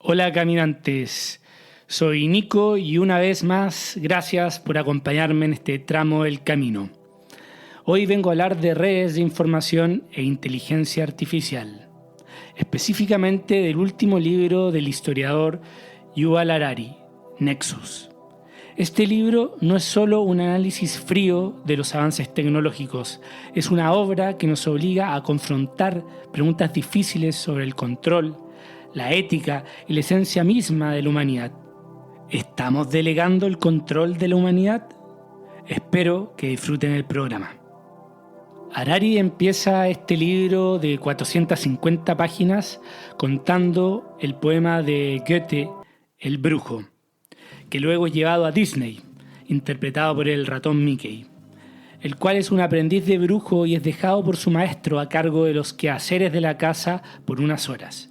Hola caminantes, soy Nico y una vez más gracias por acompañarme en este tramo del camino. Hoy vengo a hablar de redes de información e inteligencia artificial, específicamente del último libro del historiador Yuval Harari, Nexus. Este libro no es solo un análisis frío de los avances tecnológicos, es una obra que nos obliga a confrontar preguntas difíciles sobre el control, la ética y la esencia misma de la humanidad. ¿Estamos delegando el control de la humanidad? Espero que disfruten el programa. Harari empieza este libro de 450 páginas contando el poema de Goethe, El Brujo, que luego es llevado a Disney, interpretado por el ratón Mickey, el cual es un aprendiz de brujo y es dejado por su maestro a cargo de los quehaceres de la casa por unas horas.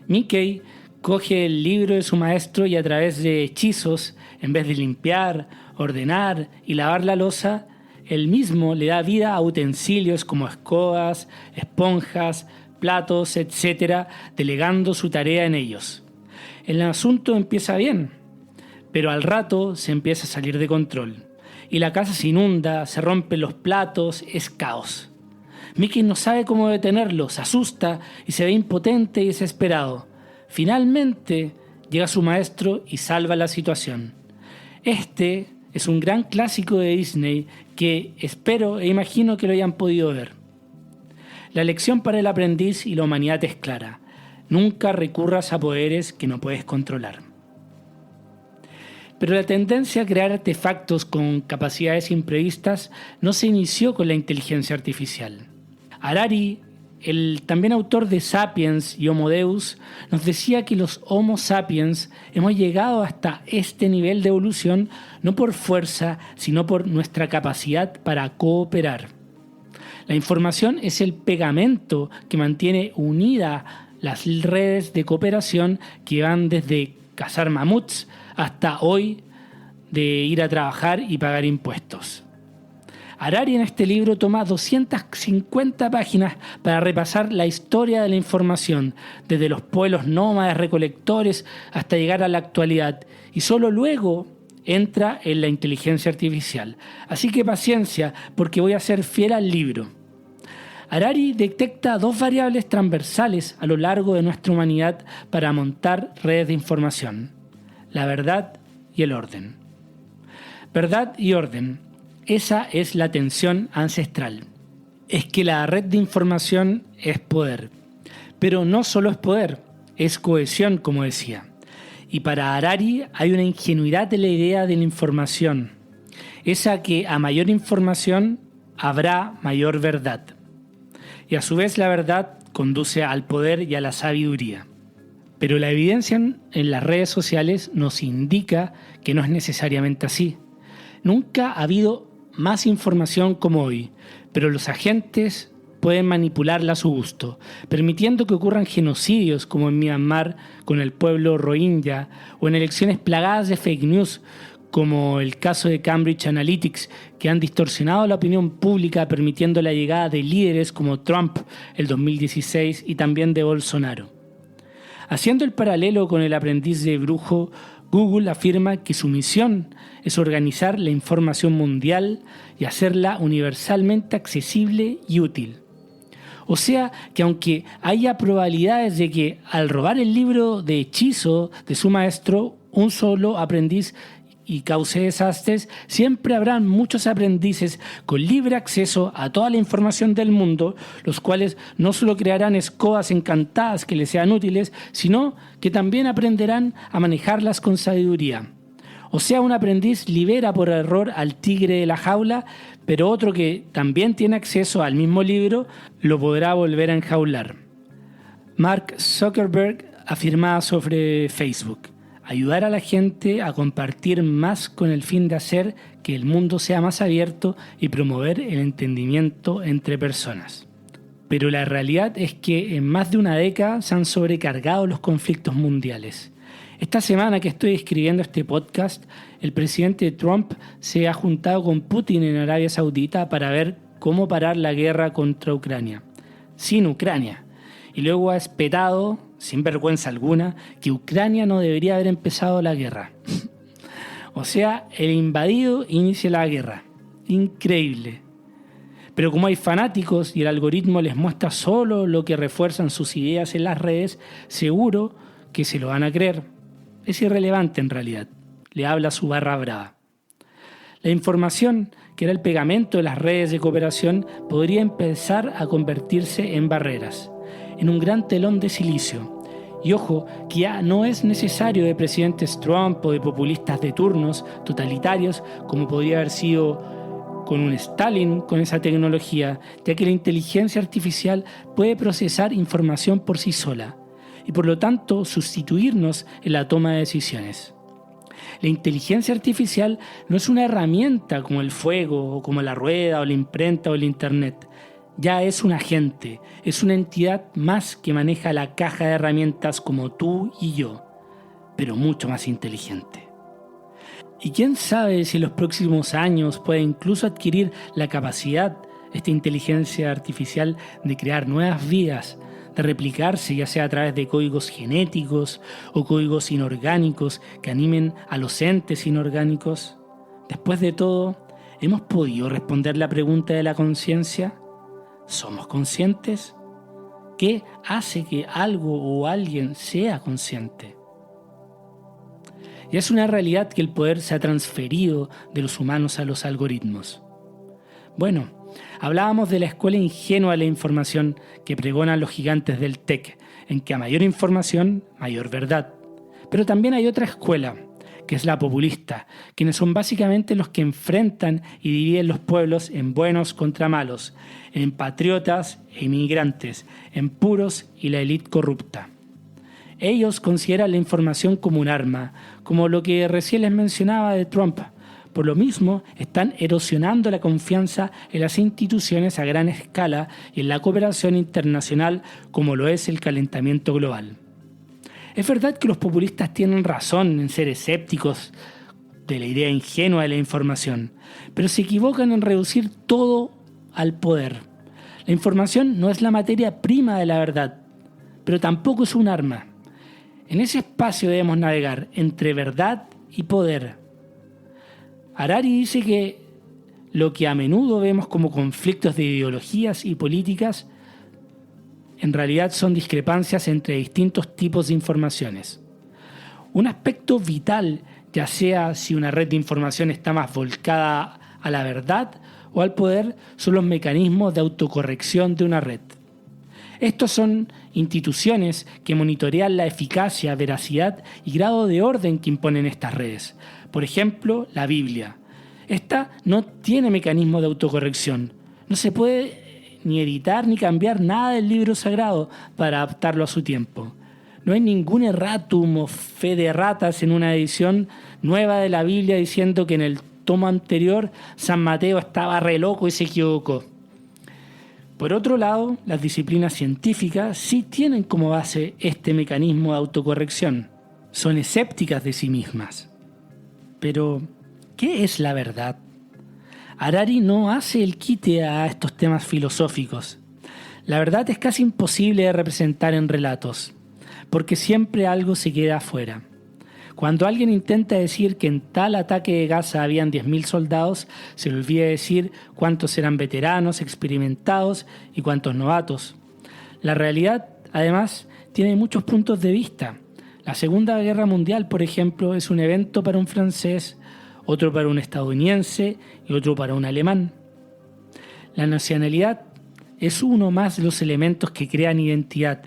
Mickey coge el libro de su maestro y a través de hechizos, en vez de limpiar, ordenar y lavar la loza, él mismo le da vida a utensilios como escobas, esponjas, platos, etc., delegando su tarea en ellos. El asunto empieza bien, pero al rato se empieza a salir de control y la casa se inunda, se rompen los platos, es caos. Mickey no sabe cómo detenerlo, se asusta y se ve impotente y desesperado. Finalmente llega su maestro y salva la situación. Este es un gran clásico de Disney que espero e imagino que lo hayan podido ver. La lección para el aprendiz y la humanidad es clara. Nunca recurras a poderes que no puedes controlar. Pero la tendencia a crear artefactos con capacidades imprevistas no se inició con la inteligencia artificial. Harari, el también autor de Sapiens y Homo Deus, nos decía que los Homo sapiens hemos llegado hasta este nivel de evolución no por fuerza, sino por nuestra capacidad para cooperar. La información es el pegamento que mantiene unidas las redes de cooperación que van desde cazar mamuts hasta hoy de ir a trabajar y pagar impuestos. Harari en este libro toma 250 páginas para repasar la historia de la información, desde los pueblos nómades recolectores hasta llegar a la actualidad, y solo luego entra en la inteligencia artificial. Así que paciencia, porque voy a ser fiel al libro. Harari detecta dos variables transversales a lo largo de nuestra humanidad para montar redes de información: la verdad y el orden. Verdad y orden. Esa es la tensión ancestral. Es que la red de información es poder. Pero no solo es poder, es cohesión, como decía. Y para Harari hay una ingenuidad de la idea de la información. Esa que a mayor información habrá mayor verdad. Y a su vez la verdad conduce al poder y a la sabiduría. Pero la evidencia en las redes sociales nos indica que no es necesariamente así. Nunca ha habido más información como hoy, pero los agentes pueden manipularla a su gusto, permitiendo que ocurran genocidios como en Myanmar con el pueblo Rohingya o en elecciones plagadas de fake news como el caso de Cambridge Analytics, que han distorsionado la opinión pública permitiendo la llegada de líderes como Trump el 2016 y también de Bolsonaro. Haciendo el paralelo con el aprendiz de brujo, Google afirma que su misión es organizar la información mundial y hacerla universalmente accesible y útil. O sea que aunque haya probabilidades de que al robar el libro de hechizo de su maestro, un solo aprendiz y cause desastres, siempre habrán muchos aprendices con libre acceso a toda la información del mundo, los cuales no solo crearán escobas encantadas que les sean útiles, sino que también aprenderán a manejarlas con sabiduría. O sea, un aprendiz libera por error al tigre de la jaula, pero otro que también tiene acceso al mismo libro lo podrá volver a enjaular. Mark Zuckerberg afirmaba sobre Facebook: ayudar a la gente a compartir más con el fin de hacer que el mundo sea más abierto y promover el entendimiento entre personas. Pero la realidad es que en más de una década se han sobrecargado los conflictos mundiales. Esta semana que estoy escribiendo este podcast, el presidente Trump se ha juntado con Putin en Arabia Saudita para ver cómo parar la guerra contra Ucrania. Sin Ucrania. Y luego ha espetado sin vergüenza alguna, que Ucrania no debería haber empezado la guerra. O sea, el invadido inicia la guerra. Increíble. Pero como hay fanáticos y el algoritmo les muestra solo lo que refuerzan sus ideas en las redes, seguro que se lo van a creer. Es irrelevante en realidad. Le habla su barra brava. La información, que era el pegamento de las redes de cooperación, podría empezar a convertirse en barreras, en un gran telón de silicio. Y ojo, que ya no es necesario de presidentes Trump o de populistas de turnos totalitarios, como podría haber sido con un Stalin con esa tecnología, ya que la inteligencia artificial puede procesar información por sí sola y por lo tanto sustituirnos en la toma de decisiones. La inteligencia artificial no es una herramienta como el fuego, o como la rueda, o la imprenta, o el internet. Ya es un agente, es una entidad más que maneja la caja de herramientas como tú y yo, pero mucho más inteligente. Y quién sabe si en los próximos años puede incluso adquirir la capacidad, esta inteligencia artificial, de crear nuevas vidas, de replicarse ya sea a través de códigos genéticos o códigos inorgánicos que animen a los entes inorgánicos. Después de todo, ¿hemos podido responder la pregunta de la conciencia? ¿Somos conscientes? ¿Qué hace que algo o alguien sea consciente? Y es una realidad que el poder se ha transferido de los humanos a los algoritmos. Bueno, hablábamos de la escuela ingenua de la información que pregonan los gigantes del tech, en que a mayor información, mayor verdad. Pero también hay otra escuela, que es la populista, quienes son básicamente los que enfrentan y dividen los pueblos en buenos contra malos, en patriotas e inmigrantes, en puros y la élite corrupta. Ellos consideran la información como un arma, como lo que recién les mencionaba de Trump. Por lo mismo, están erosionando la confianza en las instituciones a gran escala y en la cooperación internacional como lo es el calentamiento global. Es verdad que los populistas tienen razón en ser escépticos de la idea ingenua de la información, pero se equivocan en reducir todo al poder. La información no es la materia prima de la verdad, pero tampoco es un arma. En ese espacio debemos navegar entre verdad y poder. Harari dice que lo que a menudo vemos como conflictos de ideologías y políticas en realidad son discrepancias entre distintos tipos de informaciones. Un aspecto vital, ya sea si una red de información está más volcada a la verdad o al poder, son los mecanismos de autocorrección de una red. Estos son instituciones que monitorean la eficacia, veracidad y grado de orden que imponen estas redes. Por ejemplo, la Biblia. Esta no tiene mecanismo de autocorrección. No se puede ni editar ni cambiar nada del libro sagrado para adaptarlo a su tiempo. No hay ningún erratum o fe de ratas en una edición nueva de la Biblia diciendo que en el tomo anterior San Mateo estaba re loco y se equivocó. Por otro lado, las disciplinas científicas sí tienen como base este mecanismo de autocorrección. Son escépticas de sí mismas. Pero, ¿qué es la verdad? Harari no hace el quite a estos temas filosóficos. La verdad es casi imposible de representar en relatos, porque siempre algo se queda afuera. Cuando alguien intenta decir que en tal ataque de Gaza habían 10.000 soldados, se le olvida decir cuántos eran veteranos, experimentados y cuántos novatos. La realidad, además, tiene muchos puntos de vista. La Segunda Guerra Mundial, por ejemplo, es un evento para un francés, otro para un estadounidense y otro para un alemán. La nacionalidad es uno más de los elementos que crean identidad,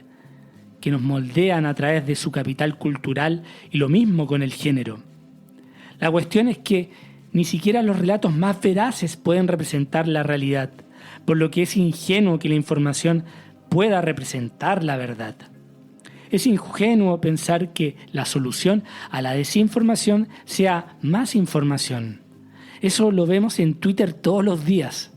que nos moldean a través de su capital cultural, y lo mismo con el género. La cuestión es que ni siquiera los relatos más veraces pueden representar la realidad, por lo que es ingenuo que la información pueda representar la verdad. Es ingenuo pensar que la solución a la desinformación sea más información. Eso lo vemos en Twitter todos los días.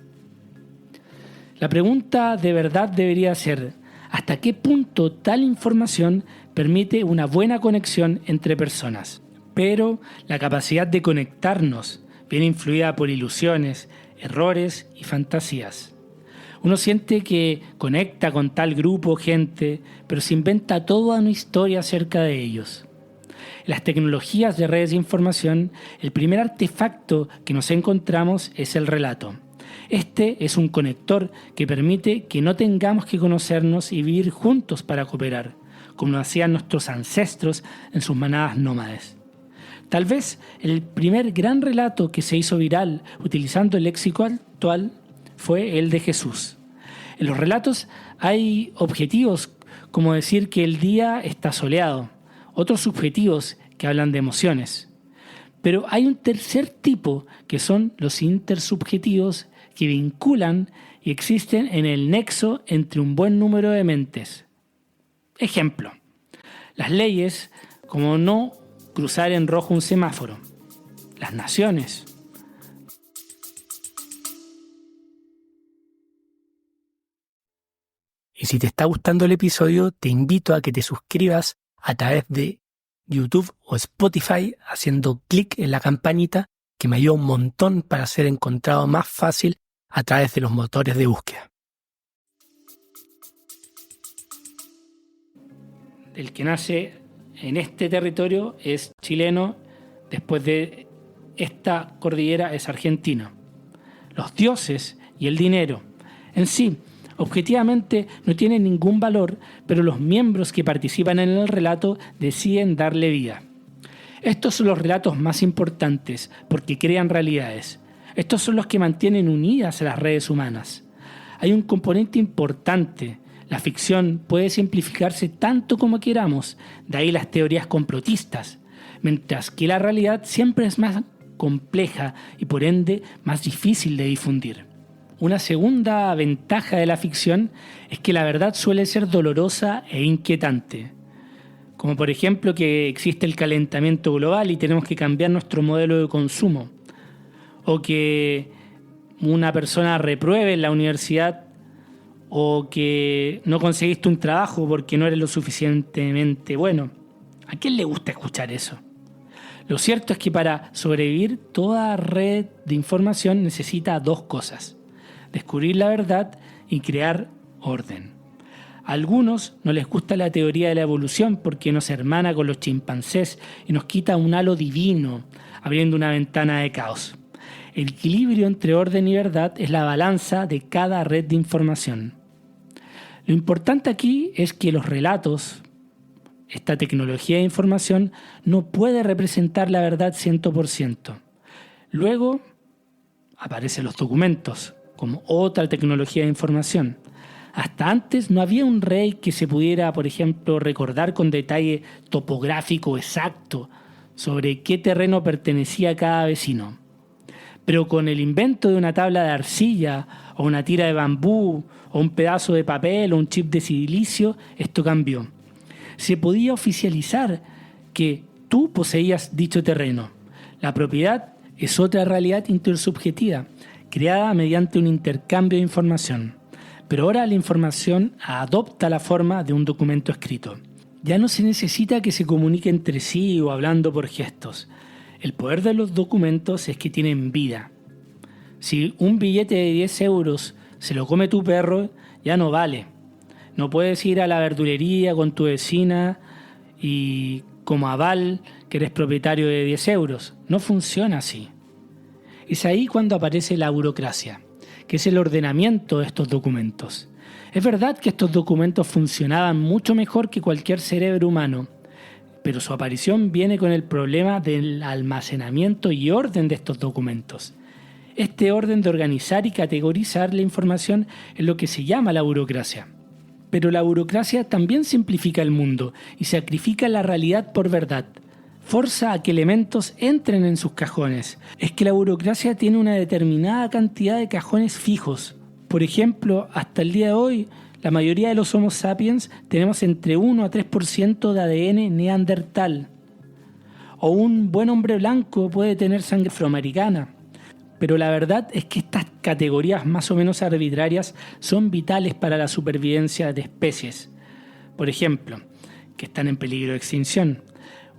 La pregunta de verdad debería ser: ¿hasta qué punto tal información permite una buena conexión entre personas? Pero la capacidad de conectarnos viene influida por ilusiones, errores y fantasías. Uno siente que conecta con tal grupo o gente, pero se inventa toda una historia acerca de ellos. En las tecnologías de redes de información, el primer artefacto que nos encontramos es el relato. Este es un conector que permite que no tengamos que conocernos y vivir juntos para cooperar, como lo hacían nuestros ancestros en sus manadas nómades. Tal vez el primer gran relato que se hizo viral utilizando el léxico actual fue el de Jesús. En los relatos hay objetivos como decir que el día está soleado, otros subjetivos que hablan de emociones. Pero hay un tercer tipo que son los intersubjetivos que vinculan y existen en el nexo entre un buen número de mentes. Ejemplo, las leyes como no cruzar en rojo un semáforo, las naciones. Y si te está gustando el episodio, te invito a que te suscribas a través de YouTube o Spotify haciendo clic en la campanita, que me ayuda un montón para ser encontrado más fácil a través de los motores de búsqueda. El que nace en este territorio es chileno, después de esta cordillera es argentino. Los dioses y el dinero en sí, objetivamente no tienen ningún valor, pero los miembros que participan en el relato deciden darle vida. Estos son los relatos más importantes porque crean realidades. Estos son los que mantienen unidas a las redes humanas. Hay un componente importante. La ficción puede simplificarse tanto como queramos, de ahí las teorías complotistas, mientras que la realidad siempre es más compleja y por ende más difícil de difundir. Una segunda ventaja de la ficción es que la verdad suele ser dolorosa e inquietante, como por ejemplo que existe el calentamiento global y tenemos que cambiar nuestro modelo de consumo, o que una persona repruebe en la universidad, o que no conseguiste un trabajo porque no eres lo suficientemente bueno. ¿A quién le gusta escuchar eso? Lo cierto es que para sobrevivir toda red de información necesita dos cosas: descubrir la verdad y crear orden. A algunos no les gusta la teoría de la evolución porque nos hermana con los chimpancés y nos quita un halo divino, abriendo una ventana de caos. El equilibrio entre orden y verdad es la balanza de cada red de información. Lo importante aquí es que los relatos, esta tecnología de información, no puede representar la verdad 100%. Luego aparecen los documentos, como otra tecnología de información. Hasta antes no había un rey que se pudiera, por ejemplo, recordar con detalle topográfico exacto sobre qué terreno pertenecía a cada vecino. Pero con el invento de una tabla de arcilla, o una tira de bambú, o un pedazo de papel, o un chip de silicio, esto cambió. Se podía oficializar que tú poseías dicho terreno. La propiedad es otra realidad intersubjetiva, creada mediante un intercambio de información. Pero ahora la información adopta la forma de un documento escrito. Ya no se necesita que se comunique entre sí o hablando por gestos. El poder de los documentos es que tienen vida. Si un billete de 10 euros se lo come tu perro, ya no vale. No puedes ir a la verdulería con tu vecina y como aval que eres propietario de 10 euros. No funciona así. Es ahí cuando aparece la burocracia, que es el ordenamiento de estos documentos. Es verdad que estos documentos funcionaban mucho mejor que cualquier cerebro humano, pero su aparición viene con el problema del almacenamiento y orden de estos documentos. Este orden de organizar y categorizar la información es lo que se llama la burocracia. Pero la burocracia también simplifica el mundo y sacrifica la realidad por verdad. Forza a que elementos entren en sus cajones. Es que la burocracia tiene una determinada cantidad de cajones fijos. Por ejemplo, hasta el día de hoy, la mayoría de los Homo sapiens tenemos entre 1 a 3% de ADN neandertal. O un buen hombre blanco puede tener sangre afroamericana. Pero la verdad es que estas categorías más o menos arbitrarias son vitales para la supervivencia de especies. Por ejemplo, que están en peligro de extinción.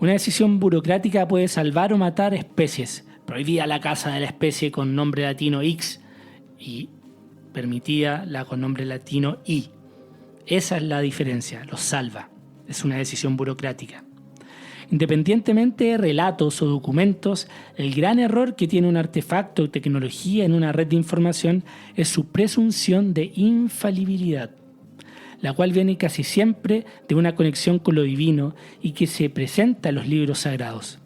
Una decisión burocrática puede salvar o matar especies. Prohibida la caza de la especie con nombre latino X y permitía la con nombre latino I. Esa es la diferencia, los salva. Es una decisión burocrática. Independientemente de relatos o documentos, el gran error que tiene un artefacto o tecnología en una red de información es su presunción de infalibilidad, la cual viene casi siempre de una conexión con lo divino y que se presenta en los libros sagrados.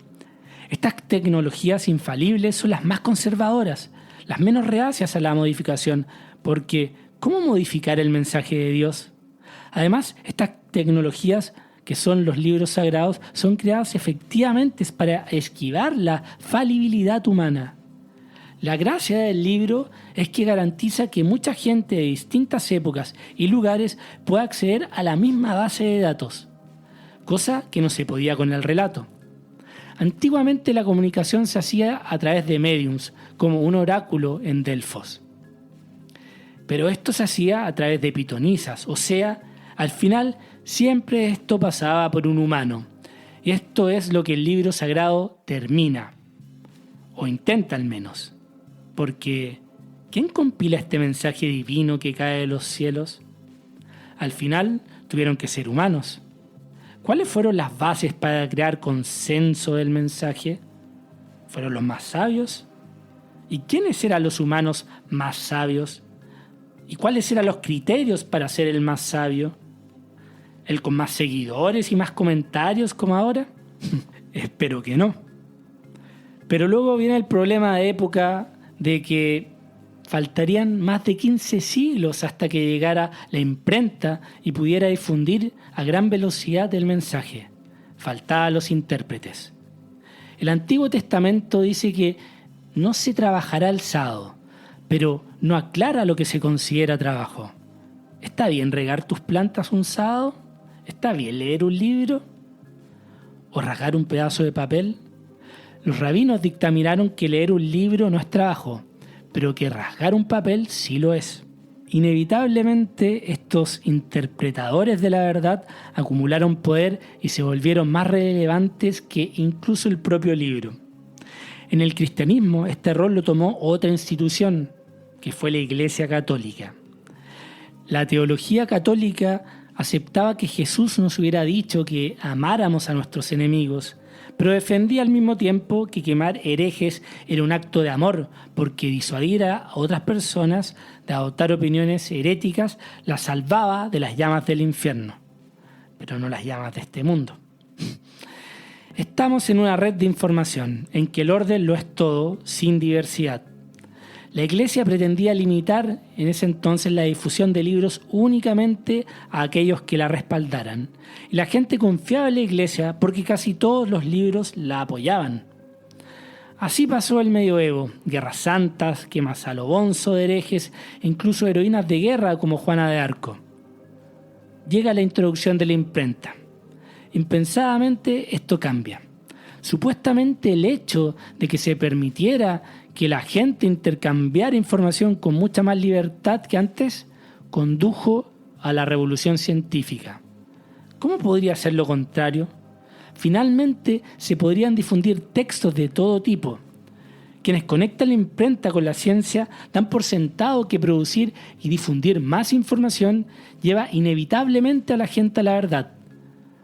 Estas tecnologías infalibles son las más conservadoras, las menos reacias a la modificación, porque ¿cómo modificar el mensaje de Dios? Además, estas tecnologías que son los libros sagrados, son creados efectivamente para esquivar la falibilidad humana. La gracia del libro es que garantiza que mucha gente de distintas épocas y lugares pueda acceder a la misma base de datos, cosa que no se podía con el relato. Antiguamente la comunicación se hacía a través de médiums, como un oráculo en Delfos. Pero esto se hacía a través de pitonisas, o sea, al final siempre esto pasaba por un humano. Y esto es lo que el libro sagrado termina, o intenta al menos. Porque, ¿quién compila este mensaje divino que cae de los cielos? Al final tuvieron que ser humanos. ¿Cuáles fueron las bases para crear consenso del mensaje? ¿Fueron los más sabios? ¿Y quiénes eran los humanos más sabios? ¿Y cuáles eran los criterios para ser el más sabio? ¿El con más seguidores y más comentarios como ahora? Espero que no. Pero luego viene el problema de época de que faltarían más de 15 siglos hasta que llegara la imprenta y pudiera difundir a gran velocidad el mensaje. Faltaban los intérpretes. El Antiguo Testamento dice que no se trabajará el sábado, pero no aclara lo que se considera trabajo. ¿Está bien regar tus plantas un sábado? ¿Está bien leer un libro? ¿O rasgar un pedazo de papel? Los rabinos dictaminaron que leer un libro no es trabajo, pero que rasgar un papel sí lo es. Inevitablemente, estos interpretadores de la verdad acumularon poder y se volvieron más relevantes que incluso el propio libro. En el cristianismo, este rol lo tomó otra institución, que fue la Iglesia Católica. La teología católica aceptaba que Jesús nos hubiera dicho que amáramos a nuestros enemigos, pero defendía al mismo tiempo que quemar herejes era un acto de amor, porque disuadir a otras personas de adoptar opiniones heréticas las salvaba de las llamas del infierno, pero no las llamas de este mundo. Estamos en una red de información en que el orden lo es todo, sin diversidad. La Iglesia pretendía limitar en ese entonces la difusión de libros únicamente a aquellos que la respaldaran. Y la gente confiaba en la Iglesia porque casi todos los libros la apoyaban. Así pasó el medioevo, guerras santas, quemas a lo bonzo de herejes e incluso heroínas de guerra como Juana de Arco. Llega la introducción de la imprenta. Impensadamente esto cambia. Supuestamente el hecho de que se permitiera que la gente intercambiara información con mucha más libertad que antes condujo a la revolución científica. ¿Cómo podría ser lo contrario? Finalmente se podrían difundir textos de todo tipo. Quienes conectan la imprenta con la ciencia dan por sentado que producir y difundir más información lleva inevitablemente a la gente a la verdad.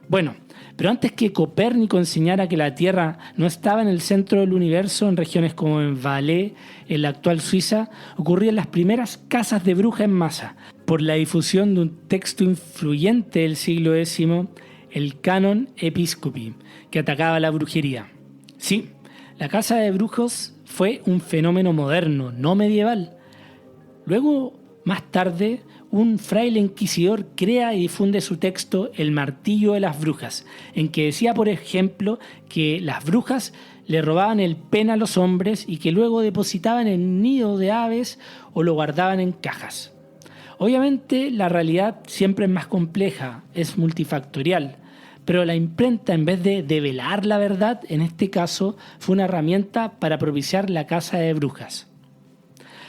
Bueno, pero antes que Copérnico enseñara que la Tierra no estaba en el centro del universo, en regiones como en Valais, en la actual Suiza, ocurrían las primeras cazas de brujas en masa, por la difusión de un texto influyente del siglo X, el Canon Episcopi, que atacaba la brujería. Sí, la caza de brujos fue un fenómeno moderno, no medieval. Luego, más tarde, un fraile inquisidor crea y difunde su texto El martillo de las brujas, en que decía, por ejemplo, que las brujas le robaban el pen a los hombres y que luego depositaban en nido de aves o lo guardaban en cajas. Obviamente la realidad siempre es más compleja, es multifactorial, pero la imprenta, en vez de develar la verdad, en este caso fue una herramienta para propiciar la caza de brujas.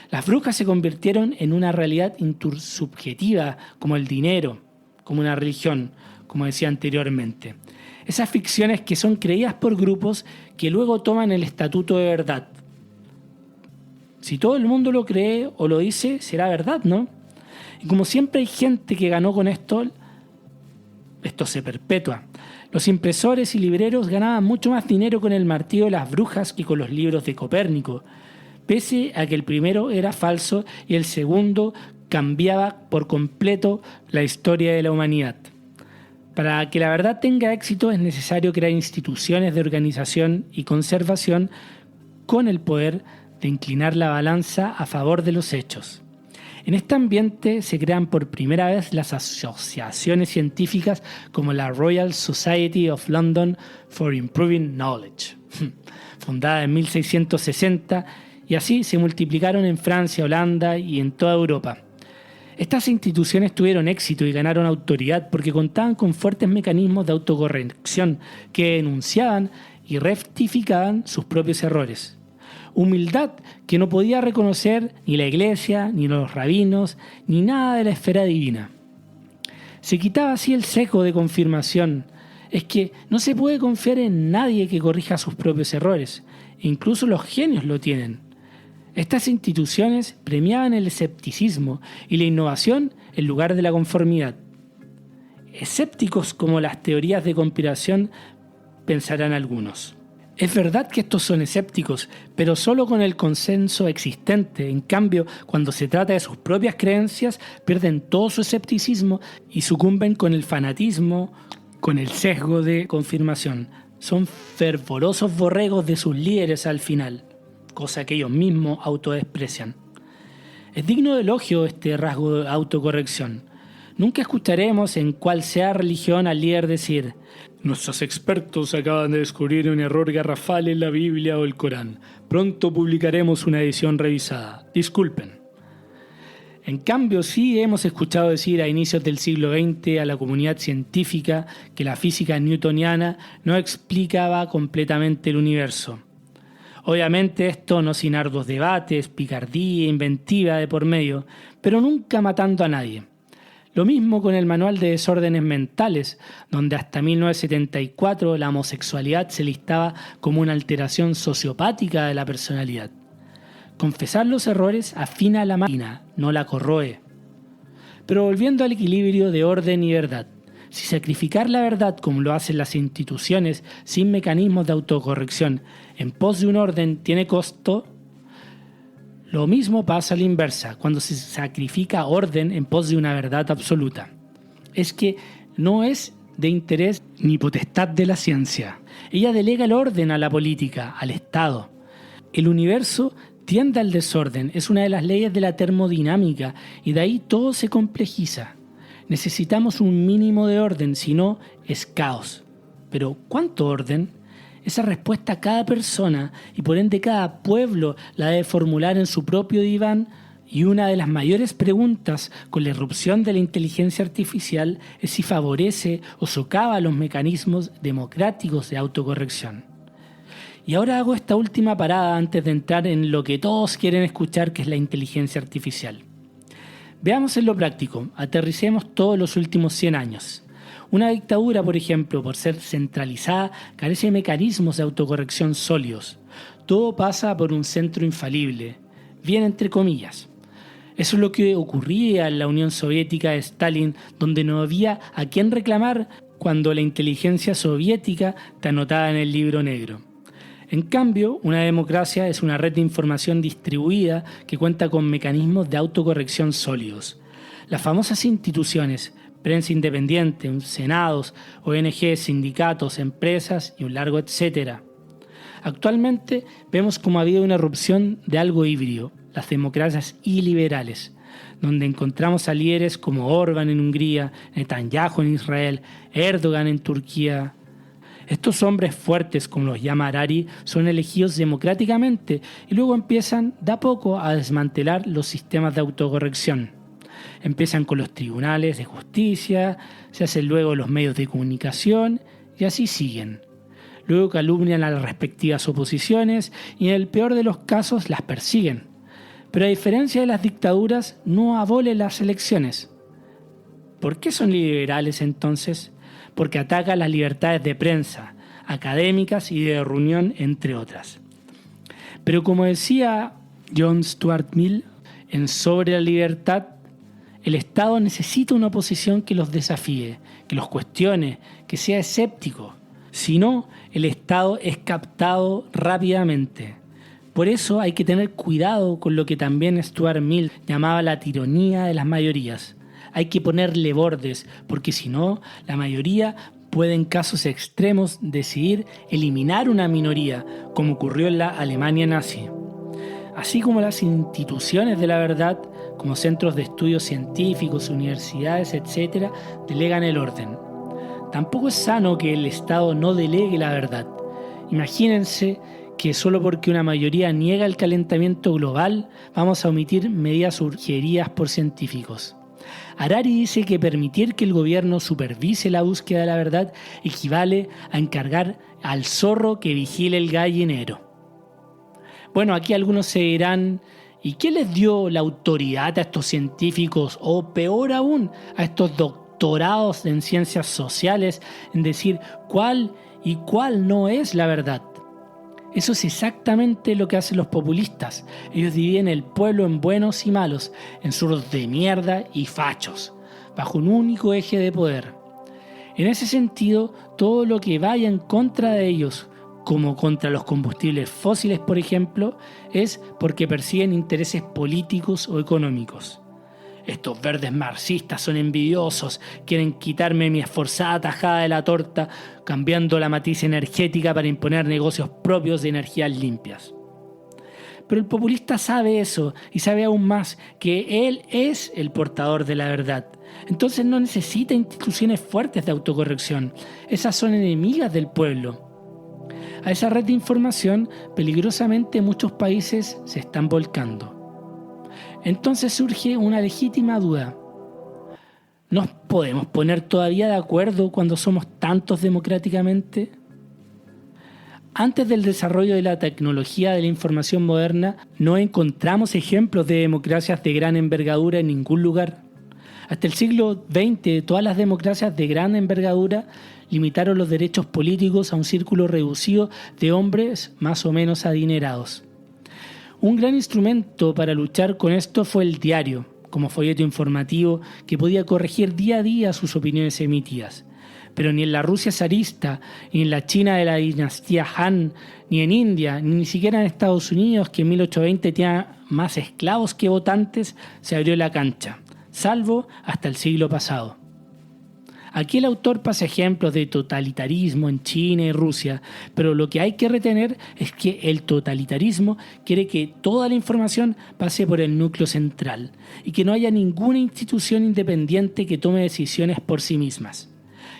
Las brujas se convirtieron en una realidad intersubjetiva, como el dinero, como una religión, como decía anteriormente. Esas ficciones que son creídas por grupos que luego toman el estatuto de verdad. Si todo el mundo lo cree o lo dice, será verdad, ¿no? Y como siempre hay gente que ganó con esto se perpetúa. Los impresores y libreros ganaban mucho más dinero con el martillo de las brujas que con los libros de Copérnico, pese a que el primero era falso y el segundo cambiaba por completo la historia de la humanidad. Para que la verdad tenga éxito es necesario crear instituciones de organización y conservación con el poder de inclinar la balanza a favor de los hechos. En este ambiente se crean por primera vez las asociaciones científicas como la Royal Society of London for Improving Knowledge, fundada en 1660, y así se multiplicaron en Francia, Holanda y en toda Europa. Estas instituciones tuvieron éxito y ganaron autoridad porque contaban con fuertes mecanismos de autocorrección que denunciaban y rectificaban sus propios errores. Humildad que no podía reconocer ni la iglesia, ni los rabinos, ni nada de la esfera divina. Se quitaba así el sesgo de confirmación. Es que no se puede confiar en nadie que corrija sus propios errores. Incluso los genios lo tienen. Estas instituciones premiaban el escepticismo y la innovación en lugar de la conformidad. Escépticos como las teorías de conspiración, pensarán algunos. Es verdad que estos son escépticos, pero solo con el consenso existente. En cambio, cuando se trata de sus propias creencias, pierden todo su escepticismo y sucumben con el fanatismo, con el sesgo de confirmación. Son fervorosos borregos de sus líderes al final, cosa que ellos mismos autodesprecian. Es digno de elogio este rasgo de autocorrección. Nunca escucharemos en cual sea religión al líder decir: nuestros expertos acaban de descubrir un error garrafal en la Biblia o el Corán. Pronto publicaremos una edición revisada. Disculpen. En cambio, sí hemos escuchado decir a inicios del siglo XX a la comunidad científica que la física newtoniana no explicaba completamente el universo. Obviamente esto no sin arduos debates, picardía, inventiva de por medio, pero nunca matando a nadie. Lo mismo con el Manual de Desórdenes Mentales, donde hasta 1974 la homosexualidad se listaba como una alteración sociopática de la personalidad. Confesar los errores afina la máquina, no la corroe. Pero volviendo al equilibrio de orden y verdad, si sacrificar la verdad como lo hacen las instituciones sin mecanismos de autocorrección en pos de un orden tiene costo, lo mismo pasa a la inversa, cuando se sacrifica orden en pos de una verdad absoluta. Es que no es de interés ni potestad de la ciencia. Ella delega el orden a la política, al Estado. El universo tiende al desorden, es una de las leyes de la termodinámica y de ahí todo se complejiza. Necesitamos un mínimo de orden, si no es caos. Pero ¿cuánto orden? Esa respuesta cada persona y por ende cada pueblo la debe formular en su propio diván, y una de las mayores preguntas con la irrupción de la inteligencia artificial es si favorece o socava los mecanismos democráticos de autocorrección. Y ahora hago esta última parada antes de entrar en lo que todos quieren escuchar, que es la inteligencia artificial. Veamos en lo práctico, aterricemos todos los últimos 100 años. Una dictadura, por ejemplo, por ser centralizada, carece de mecanismos de autocorrección sólidos. Todo pasa por un centro infalible, bien entre comillas. Eso es lo que ocurría en la Unión Soviética de Stalin, donde no había a quién reclamar cuando la inteligencia soviética te anotaba en el libro negro. En cambio, una democracia es una red de información distribuida que cuenta con mecanismos de autocorrección sólidos. Las famosas instituciones, prensa independiente, senados, ONG, sindicatos, empresas y un largo etcétera. Actualmente vemos como ha habido una erupción de algo híbrido, las democracias iliberales, donde encontramos a líderes como Orbán en Hungría, Netanyahu en Israel, Erdogan en Turquía. Estos hombres fuertes, como los llama Harari, son elegidos democráticamente y luego empiezan de a poco a desmantelar los sistemas de autocorrección. Empiezan con los tribunales de justicia, se hacen luego los medios de comunicación y así siguen. Luego calumnian a las respectivas oposiciones y en el peor de los casos las persiguen. Pero a diferencia de las dictaduras, no abolen las elecciones. ¿Por qué son liberales entonces? Porque atacan las libertades de prensa, académicas y de reunión, entre otras. Pero como decía John Stuart Mill, en Sobre la libertad, el Estado necesita una oposición que los desafíe, que los cuestione, que sea escéptico. Si no, el Estado es captado rápidamente. Por eso hay que tener cuidado con lo que también Stuart Mill llamaba la tiranía de las mayorías. Hay que ponerle bordes, porque si no, la mayoría puede en casos extremos decidir eliminar una minoría, como ocurrió en la Alemania nazi. Así como las instituciones de la verdad, como centros de estudios científicos, universidades, etc., delegan el orden. Tampoco es sano que el Estado no delegue la verdad. Imagínense que solo porque una mayoría niega el calentamiento global, vamos a omitir medidas sugeridas por científicos. Harari dice que permitir que el gobierno supervise la búsqueda de la verdad equivale a encargar al zorro que vigile el gallinero. Bueno, aquí algunos se dirán, ¿y qué les dio la autoridad a estos científicos, o peor aún, a estos doctorados en ciencias sociales, en decir cuál y cuál no es la verdad? Eso es exactamente lo que hacen los populistas. Ellos dividen el pueblo en buenos y malos, en zurdos de mierda y fachos, bajo un único eje de poder. En ese sentido, todo lo que vaya en contra de ellos, como contra los combustibles fósiles, por ejemplo, es porque persiguen intereses políticos o económicos. Estos verdes marxistas son envidiosos, quieren quitarme mi esforzada tajada de la torta, cambiando la matriz energética para imponer negocios propios de energías limpias. Pero el populista sabe eso, y sabe aún más, que él es el portador de la verdad. Entonces no necesita instituciones fuertes de autocorrección. Esas son enemigas del pueblo. A esa red de información, peligrosamente muchos países se están volcando. Entonces surge una legítima duda. ¿Nos podemos poner todavía de acuerdo cuando somos tantos democráticamente? Antes del desarrollo de la tecnología de la información moderna, no encontramos ejemplos de democracias de gran envergadura en ningún lugar. Hasta el siglo XX, todas las democracias de gran envergadura limitaron los derechos políticos a un círculo reducido de hombres más o menos adinerados. Un gran instrumento para luchar con esto fue el diario, como folleto informativo que podía corregir día a día sus opiniones emitidas. Pero ni en la Rusia zarista, ni en la China de la dinastía Han, ni en India, ni siquiera en Estados Unidos, que en 1820 tenía más esclavos que votantes, se abrió la cancha, salvo hasta el siglo pasado. Aquí el autor pasa ejemplos de totalitarismo en China y Rusia, pero lo que hay que retener es que el totalitarismo quiere que toda la información pase por el núcleo central y que no haya ninguna institución independiente que tome decisiones por sí mismas.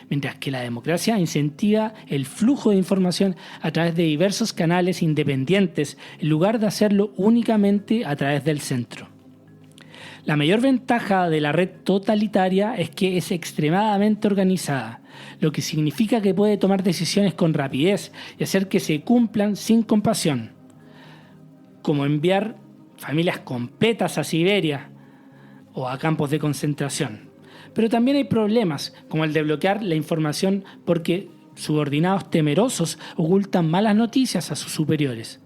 Mientras que la democracia incentiva el flujo de información a través de diversos canales independientes en lugar de hacerlo únicamente a través del centro. La mayor ventaja de la red totalitaria es que es extremadamente organizada, lo que significa que puede tomar decisiones con rapidez y hacer que se cumplan sin compasión, como enviar familias completas a Siberia o a campos de concentración. Pero también hay problemas, como el de bloquear la información porque subordinados temerosos ocultan malas noticias a sus superiores.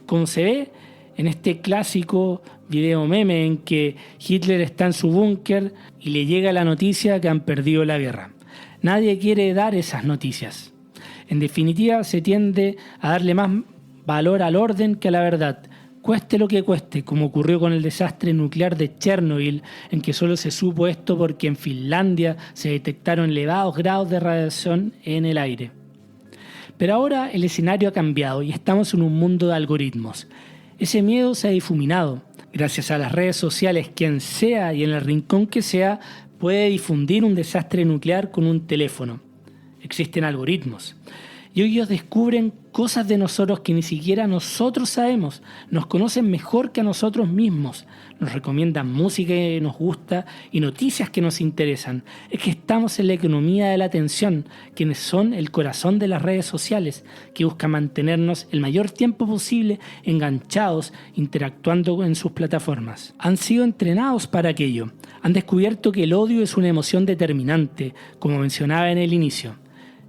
Como se ve en este clásico video meme en que Hitler está en su búnker y le llega la noticia que han perdido la guerra. Nadie quiere dar esas noticias. En definitiva, se tiende a darle más valor al orden que a la verdad, cueste lo que cueste, como ocurrió con el desastre nuclear de Chernobyl, en que solo se supo esto porque en Finlandia se detectaron elevados grados de radiación en el aire. Pero ahora el escenario ha cambiado y estamos en un mundo de algoritmos. Ese miedo se ha difuminado. Gracias a las redes sociales, quien sea y en el rincón que sea, puede difundir un desastre nuclear con un teléfono. Existen algoritmos. Y ellos descubren cosas de nosotros que ni siquiera nosotros sabemos. Nos conocen mejor que a nosotros mismos. Nos recomiendan música que nos gusta y noticias que nos interesan. Es que estamos en la economía de la atención, quienes son el corazón de las redes sociales, que buscan mantenernos el mayor tiempo posible enganchados, interactuando en sus plataformas. Han sido entrenados para aquello. Han descubierto que el odio es una emoción determinante, como mencionaba en el inicio.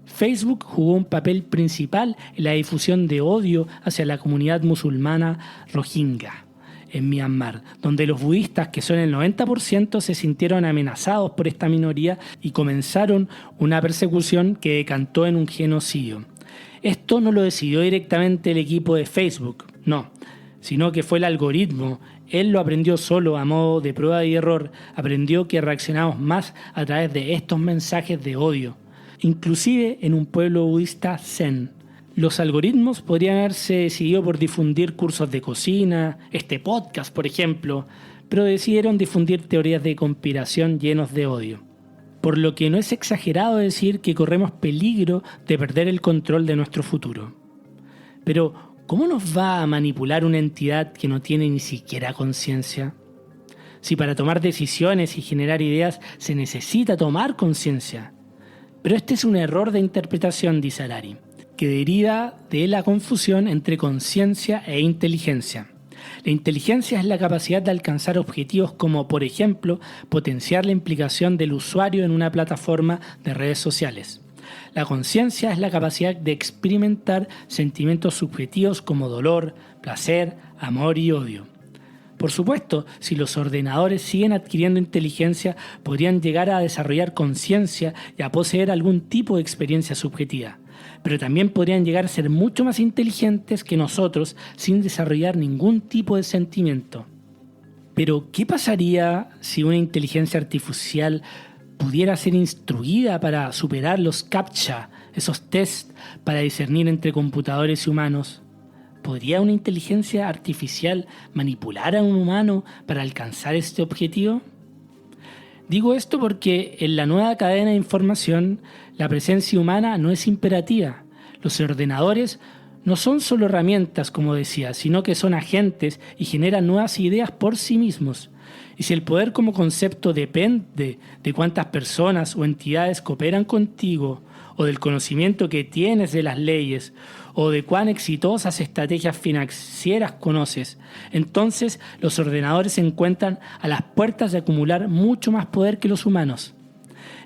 Facebook jugó un papel principal en la difusión de odio hacia la comunidad musulmana Rohingya en Myanmar, donde los budistas, que son el 90%, se sintieron amenazados por esta minoría y comenzaron una persecución que decantó en un genocidio. Esto no lo decidió directamente el equipo de Facebook, no, sino que fue el algoritmo. Él lo aprendió solo a modo de prueba y error, aprendió que reaccionamos más a través de estos mensajes de odio, inclusive en un pueblo budista zen. Los algoritmos podrían haberse decidido por difundir cursos de cocina, este podcast por ejemplo, pero decidieron difundir teorías de conspiración llenos de odio. Por lo que no es exagerado decir que corremos peligro de perder el control de nuestro futuro. Pero, ¿cómo nos va a manipular una entidad que no tiene ni siquiera conciencia? Si para tomar decisiones y generar ideas se necesita tomar conciencia. Pero este es un error de interpretación, dice Harari, que deriva de la confusión entre conciencia e inteligencia. La inteligencia es la capacidad de alcanzar objetivos como, por ejemplo, potenciar la implicación del usuario en una plataforma de redes sociales. La conciencia es la capacidad de experimentar sentimientos subjetivos como dolor, placer, amor y odio. Por supuesto, si los ordenadores siguen adquiriendo inteligencia, podrían llegar a desarrollar conciencia y a poseer algún tipo de experiencia subjetiva. Pero también podrían llegar a ser mucho más inteligentes que nosotros sin desarrollar ningún tipo de sentimiento. Pero, ¿qué pasaría si una inteligencia artificial pudiera ser instruida para superar los CAPTCHA, esos tests para discernir entre computadores y humanos? ¿Podría una inteligencia artificial manipular a un humano para alcanzar este objetivo? Digo esto porque en la nueva cadena de información la presencia humana no es imperativa. Los ordenadores no son solo herramientas, como decía, sino que son agentes y generan nuevas ideas por sí mismos. Y si el poder como concepto depende de cuántas personas o entidades cooperan contigo, o del conocimiento que tienes de las leyes, o de cuán exitosas estrategias financieras conoces, entonces los ordenadores se encuentran a las puertas de acumular mucho más poder que los humanos.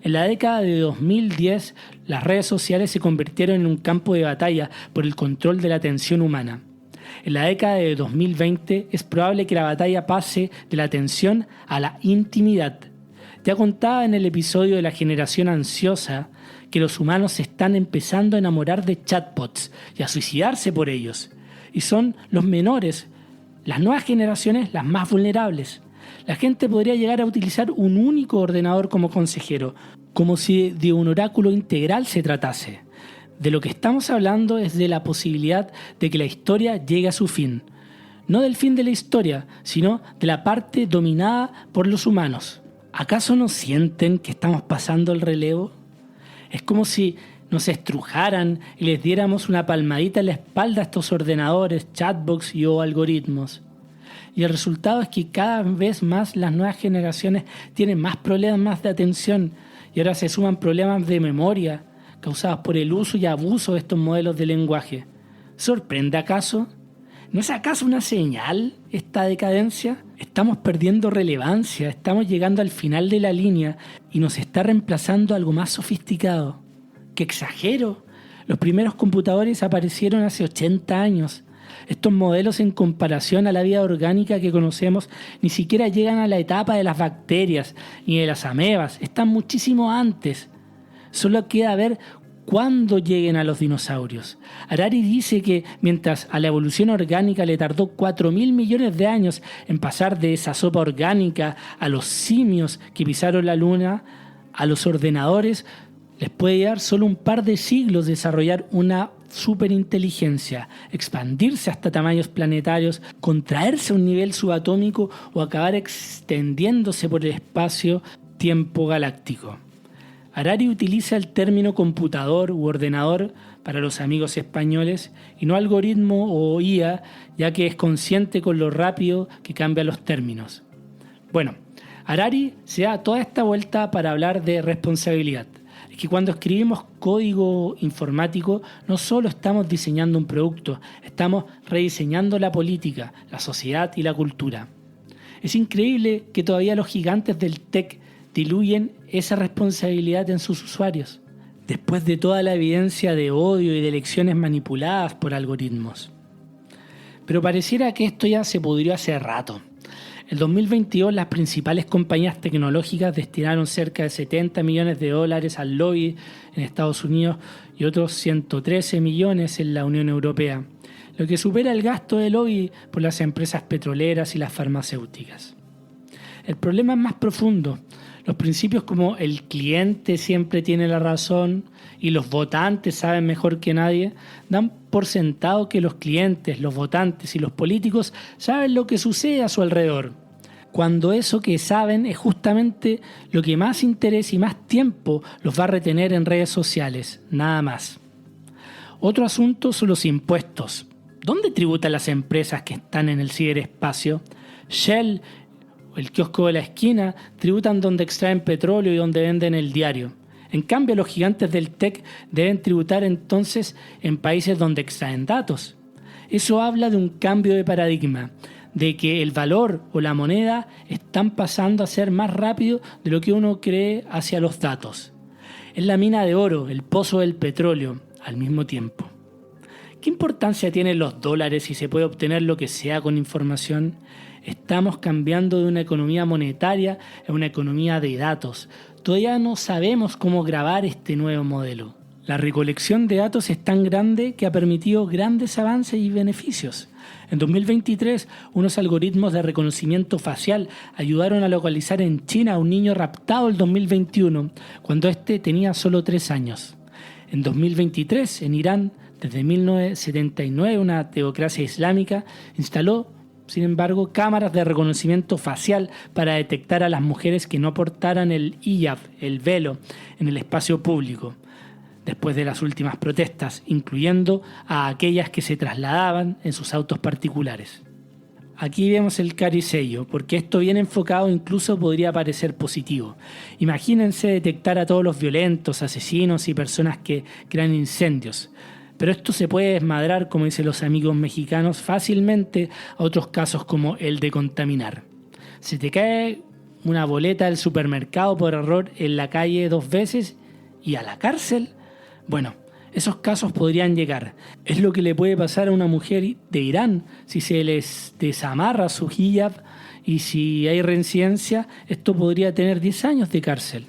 En la década de 2010, las redes sociales se convirtieron en un campo de batalla por el control de la atención humana. En la década de 2020 es probable que la batalla pase de la atención a la intimidad. Ya contaba en el episodio de la generación ansiosa que los humanos se están empezando a enamorar de chatbots y a suicidarse por ellos. Y son los menores, las nuevas generaciones, las más vulnerables. La gente podría llegar a utilizar un único ordenador como consejero, como si de un oráculo integral se tratase. De lo que estamos hablando es de la posibilidad de que la historia llegue a su fin. No del fin de la historia, sino de la parte dominada por los humanos. ¿Acaso no sienten que estamos pasando el relevo? Es como si nos estrujaran y les diéramos una palmadita en la espalda a estos ordenadores, chatbots y o algoritmos. Y el resultado es que cada vez más las nuevas generaciones tienen más problemas de atención y ahora se suman problemas de memoria causados por el uso y abuso de estos modelos de lenguaje. ¿Sorprende acaso? ¿No es acaso una señal esta decadencia? Estamos perdiendo relevancia, estamos llegando al final de la línea y nos está reemplazando algo más sofisticado. ¡Qué exagero! Los primeros computadores aparecieron hace 80 años. Estos modelos en comparación a la vida orgánica que conocemos ni siquiera llegan a la etapa de las bacterias ni de las amebas, están muchísimo antes. Solo queda ver cuándo lleguen a los dinosaurios. Harari dice que mientras a la evolución orgánica le tardó 4.000 millones de años en pasar de esa sopa orgánica a los simios que pisaron la luna, a los ordenadores les puede llevar solo un par de siglos desarrollar una superinteligencia, expandirse hasta tamaños planetarios, contraerse a un nivel subatómico o acabar extendiéndose por el espacio-tiempo galáctico. Harari utiliza el término computador u ordenador para los amigos españoles y no algoritmo o IA, ya que es consciente con lo rápido que cambian los términos. Bueno, Harari se da toda esta vuelta para hablar de responsabilidad. Es que cuando escribimos código informático no solo estamos diseñando un producto, estamos rediseñando la política, la sociedad y la cultura. Es increíble que todavía los gigantes del tech diluyen esa responsabilidad en sus usuarios, después de toda la evidencia de odio y de elecciones manipuladas por algoritmos. Pero pareciera que esto ya se pudrió hace rato. En 2022 las principales compañías tecnológicas destinaron cerca de 70 millones de dólares al lobby en Estados Unidos y otros 113 millones en la Unión Europea, lo que supera el gasto de lobby por las empresas petroleras y las farmacéuticas. El problema es más profundo. Los principios como el cliente siempre tiene la razón y los votantes saben mejor que nadie dan por sentado que los clientes, los votantes y los políticos saben lo que sucede a su alrededor, cuando eso que saben es justamente lo que más interés y más tiempo los va a retener en redes sociales, nada más. Otro asunto son los impuestos. ¿Dónde tributan las empresas que están en el ciberespacio? Shell, el kiosco de la esquina, tributan donde extraen petróleo y donde venden el diario. En cambio, los gigantes del tech deben tributar entonces en países donde extraen datos. Eso habla de un cambio de paradigma, de que el valor o la moneda están pasando a ser más rápido de lo que uno cree hacia los datos. Es la mina de oro, el pozo del petróleo, al mismo tiempo. ¿Qué importancia tienen los dólares si se puede obtener lo que sea con información? Estamos cambiando de una economía monetaria a una economía de datos. Todavía no sabemos cómo grabar este nuevo modelo. La recolección de datos es tan grande que ha permitido grandes avances y beneficios. En 2023, unos algoritmos de reconocimiento facial ayudaron a localizar en China a un niño raptado el 2021, cuando este tenía solo 3 años. En 2023, en Irán, desde 1979, una teocracia islámica instaló, sin embargo, cámaras de reconocimiento facial para detectar a las mujeres que no portaran el hijab, el velo, en el espacio público, después de las últimas protestas, incluyendo a aquellas que se trasladaban en sus autos particulares. Aquí vemos el caricello, porque esto bien enfocado incluso podría parecer positivo. Imagínense detectar a todos los violentos, asesinos y personas que crean incendios. Pero esto se puede desmadrar, como dicen los amigos mexicanos, fácilmente a otros casos como el de contaminar. Se te cae una boleta del supermercado por error en la calle 2 veces y a la cárcel. Bueno, esos casos podrían llegar. Es lo que le puede pasar a una mujer de Irán si se les desamarra su hijab y si hay reincidencia, esto podría tener 10 años de cárcel.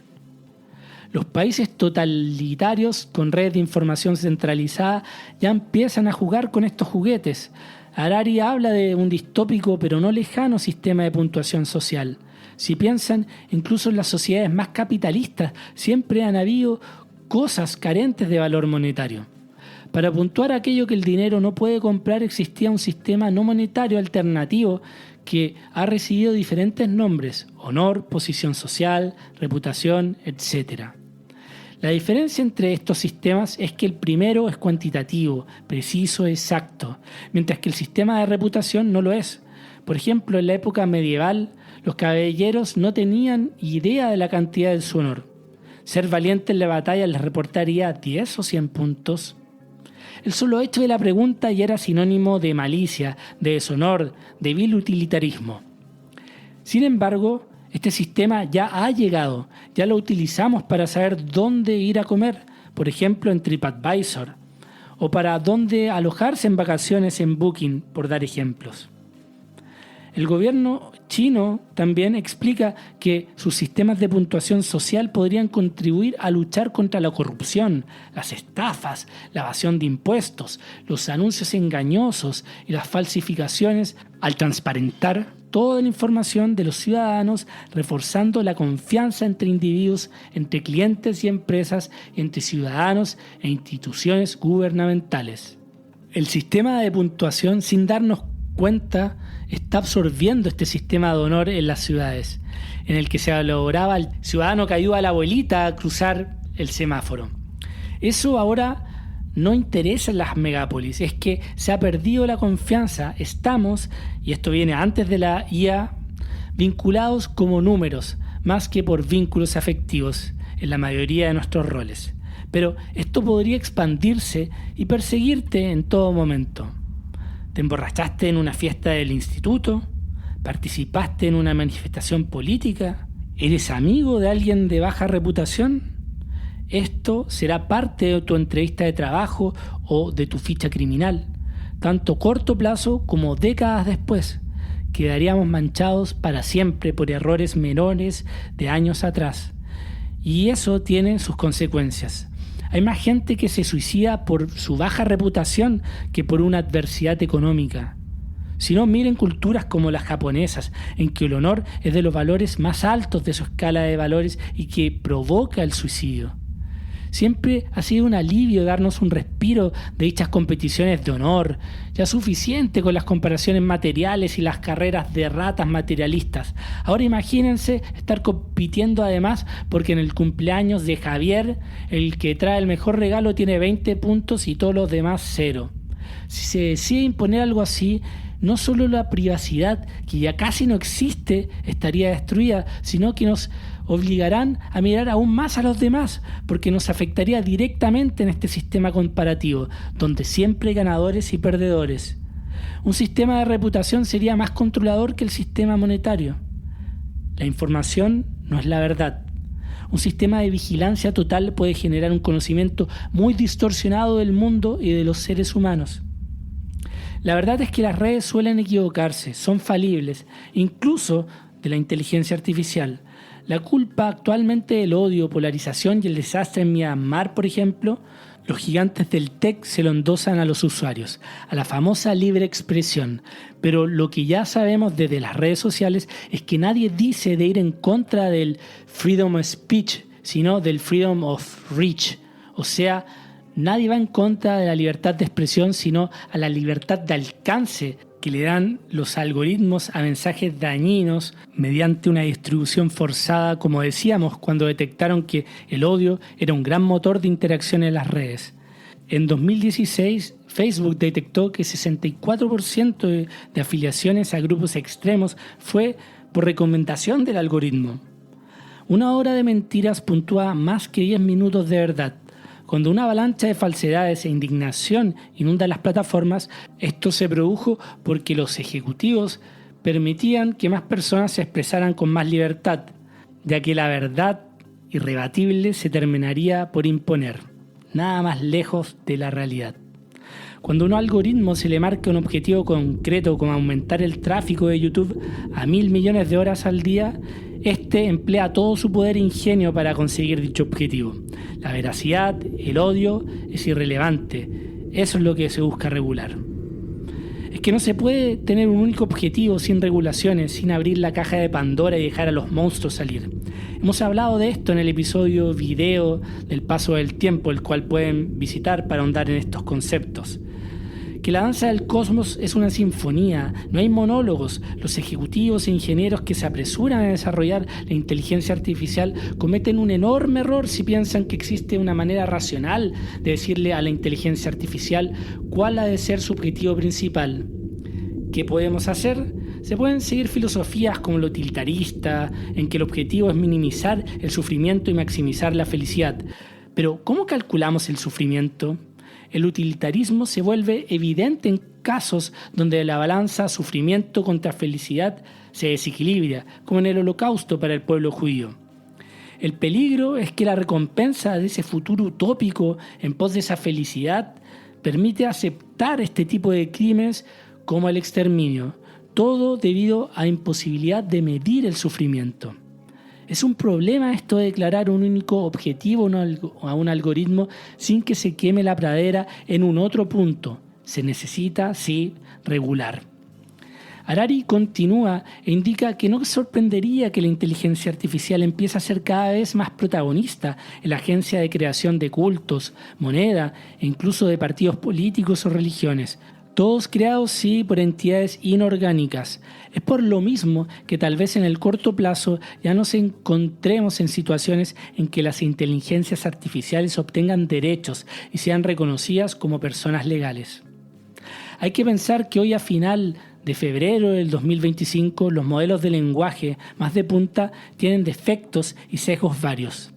Los países totalitarios con redes de información centralizada ya empiezan a jugar con estos juguetes. Harari habla de un distópico pero no lejano sistema de puntuación social. Si piensan, incluso en las sociedades más capitalistas siempre han habido cosas carentes de valor monetario. Para puntuar aquello que el dinero no puede comprar existía un sistema no monetario alternativo que ha recibido diferentes nombres: honor, posición social, reputación, etc. La diferencia entre estos sistemas es que el primero es cuantitativo, preciso, exacto, mientras que el sistema de reputación no lo es. Por ejemplo, en la época medieval, los caballeros no tenían idea de la cantidad de su honor. Ser valiente en la batalla les reportaría 10 o 100 puntos. El solo hecho de la pregunta ya era sinónimo de malicia, de deshonor, de vil utilitarismo. Sin embargo, este sistema ya ha llegado, ya lo utilizamos para saber dónde ir a comer, por ejemplo en TripAdvisor, o para dónde alojarse en vacaciones en Booking, por dar ejemplos. El gobierno chino también explica que sus sistemas de puntuación social podrían contribuir a luchar contra la corrupción, las estafas, la evasión de impuestos, los anuncios engañosos y las falsificaciones al transparentar toda la información de los ciudadanos, reforzando la confianza entre individuos, entre clientes y empresas, entre ciudadanos e instituciones gubernamentales. El sistema de puntuación, sin darnos cuenta, está absorbiendo este sistema de honor en las ciudades, en el que se valoraba al ciudadano que ayuda a la abuelita a cruzar el semáforo. Eso ahora no interesa en las megápolis, es que se ha perdido la confianza. Estamos, y esto viene antes de la IA, vinculados como números, más que por vínculos afectivos en la mayoría de nuestros roles. Pero esto podría expandirse y perseguirte en todo momento. ¿Te emborrachaste en una fiesta del instituto? ¿Participaste en una manifestación política? ¿Eres amigo de alguien de baja reputación? Esto será parte de tu entrevista de trabajo o de tu ficha criminal. tanto corto plazo como décadas después. Quedaríamos manchados para siempre por errores menores de años atrás. Y eso tiene sus consecuencias. Hay más gente que se suicida por su baja reputación que por una adversidad económica. Si no, miren culturas como las japonesas, en que el honor es de los valores más altos de su escala de valores y que provoca el suicidio. Siempre ha sido un alivio darnos un respiro de dichas competiciones de honor, ya suficiente con las comparaciones materiales y las carreras de ratas materialistas. Ahora imagínense estar compitiendo además porque en el cumpleaños de Javier, el que trae el mejor regalo tiene 20 puntos y todos los demás 0. Si se decide imponer algo así, no solo la privacidad, que ya casi no existe, estaría destruida, sino que nos obligarán a mirar aún más a los demás, porque nos afectaría directamente en este sistema comparativo, donde siempre hay ganadores y perdedores. Un sistema de reputación sería más controlador que el sistema monetario. La información no es la verdad. Un sistema de vigilancia total puede generar un conocimiento muy distorsionado del mundo y de los seres humanos. La verdad es que las redes suelen equivocarse, son falibles, incluso de la inteligencia artificial. La culpa actualmente del odio, polarización y el desastre en Myanmar, por ejemplo, los gigantes del tech se lo endosan a los usuarios, a la famosa libre expresión. Pero lo que ya sabemos desde las redes sociales es que nadie dice de ir en contra del freedom of speech, sino del freedom of reach, o sea, nadie va en contra de la libertad de expresión, sino a la libertad de alcance que le dan los algoritmos a mensajes dañinos mediante una distribución forzada, como decíamos, cuando detectaron que el odio era un gran motor de interacción en las redes. En 2016, Facebook detectó que 64% de afiliaciones a grupos extremos fue por recomendación del algoritmo. Una hora de mentiras puntúa más que 10 minutos de verdad. Cuando una avalancha de falsedades e indignación inunda las plataformas, esto se produjo porque los ejecutivos permitían que más personas se expresaran con más libertad, ya que la verdad irrebatible se terminaría por imponer, nada más lejos de la realidad. Cuando a un algoritmo se le marca un objetivo concreto como aumentar el tráfico de YouTube a 1.000 millones de horas al día, este emplea todo su poder e ingenio para conseguir dicho objetivo. La veracidad, el odio, es irrelevante. Eso es lo que se busca regular. Es que no se puede tener un único objetivo sin regulaciones, sin abrir la caja de Pandora y dejar a los monstruos salir. Hemos hablado de esto en el episodio video del paso del tiempo, el cual pueden visitar para ahondar en estos conceptos. Que la danza del cosmos es una sinfonía, no hay monólogos. Los ejecutivos e ingenieros que se apresuran a desarrollar la inteligencia artificial cometen un enorme error si piensan que existe una manera racional de decirle a la inteligencia artificial cuál ha de ser su objetivo principal. ¿Qué podemos hacer? Se pueden seguir filosofías como lo utilitarista, en que el objetivo es minimizar el sufrimiento y maximizar la felicidad. Pero, ¿cómo calculamos el sufrimiento? El utilitarismo se vuelve evidente en casos donde la balanza sufrimiento contra felicidad se desequilibra, como en el Holocausto para el pueblo judío. El peligro es que la recompensa de ese futuro utópico en pos de esa felicidad permite aceptar este tipo de crímenes como el exterminio, todo debido a la imposibilidad de medir el sufrimiento. Es un problema esto de declarar un único objetivo a un algoritmo sin que se queme la pradera en un otro punto. Se necesita, sí, regular. Harari continúa e indica que no sorprendería que la inteligencia artificial empiece a ser cada vez más protagonista en la agencia de creación de cultos, moneda e incluso de partidos políticos o religiones. Todos creados, sí, por entidades inorgánicas. Es por lo mismo que tal vez en el corto plazo ya nos encontremos en situaciones en que las inteligencias artificiales obtengan derechos y sean reconocidas como personas legales. Hay que pensar que hoy a final de febrero del 2025 los modelos de lenguaje más de punta tienen defectos y sesgos varios.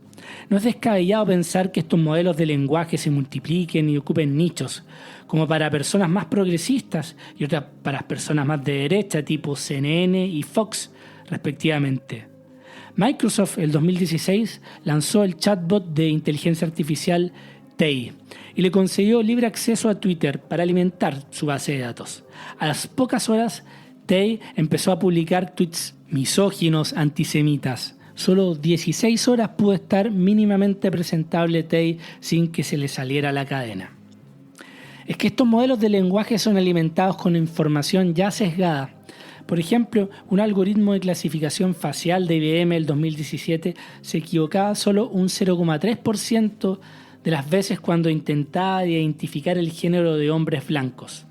No es descabellado pensar que estos modelos de lenguaje se multipliquen y ocupen nichos, como para personas más progresistas y otras para personas más de derecha, tipo CNN y Fox, respectivamente. Microsoft, en 2016, lanzó el chatbot de inteligencia artificial Tay y le concedió libre acceso a Twitter para alimentar su base de datos. A las pocas horas, Tay empezó a publicar tweets misóginos, antisemitas. Solo 16 horas pudo estar mínimamente presentable Tay sin que se le saliera la cadena. Es que estos modelos de lenguaje son alimentados con información ya sesgada. Por ejemplo, un algoritmo de clasificación facial de IBM del 2017 se equivocaba solo un 0,3% de las veces cuando intentaba identificar el género de hombres blancos,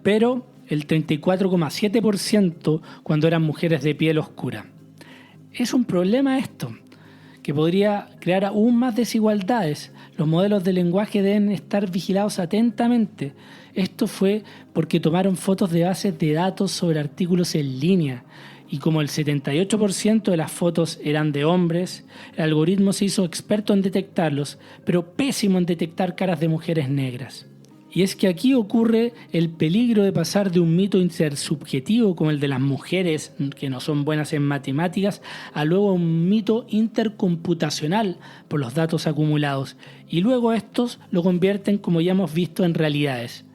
pero el 34,7% cuando eran mujeres de piel oscura. Es un problema esto, que podría crear aún más desigualdades. Los modelos de lenguaje deben estar vigilados atentamente. Esto fue porque tomaron fotos de bases de datos sobre artículos en línea y como el 78% de las fotos eran de hombres, el algoritmo se hizo experto en detectarlos, pero pésimo en detectar caras de mujeres negras. Y es que aquí ocurre el peligro de pasar de un mito intersubjetivo como el de las mujeres que no son buenas en matemáticas a luego un mito intercomputacional por los datos acumulados y luego estos lo convierten, como ya hemos visto, en realidades.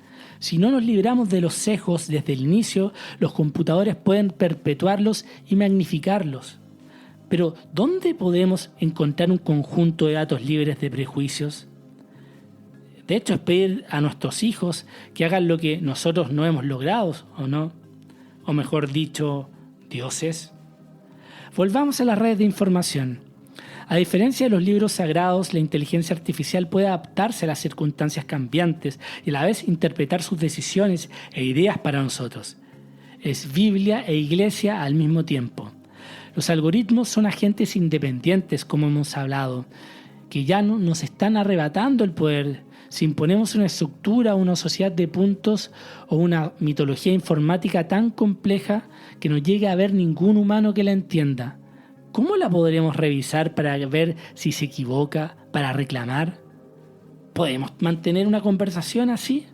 Si no nos libramos de los sesgos desde el inicio, los computadores pueden perpetuarlos y magnificarlos. Pero ¿dónde podemos encontrar un conjunto de datos libres de prejuicios? De hecho, es pedir a nuestros hijos que hagan lo que nosotros no hemos logrado, ¿o no? O mejor dicho, dioses. Volvamos a las redes de información. A diferencia de los libros sagrados, la inteligencia artificial puede adaptarse a las circunstancias cambiantes y a la vez interpretar sus decisiones e ideas para nosotros. Es Biblia e Iglesia al mismo tiempo. Los algoritmos son agentes independientes, como hemos hablado, que ya no nos están arrebatando el poder. Si imponemos una estructura, una sociedad de puntos o una mitología informática tan compleja que no llegue a haber ningún humano que la entienda, ¿cómo la podremos revisar para ver si se equivoca, para reclamar? ¿Podemos mantener una conversación así?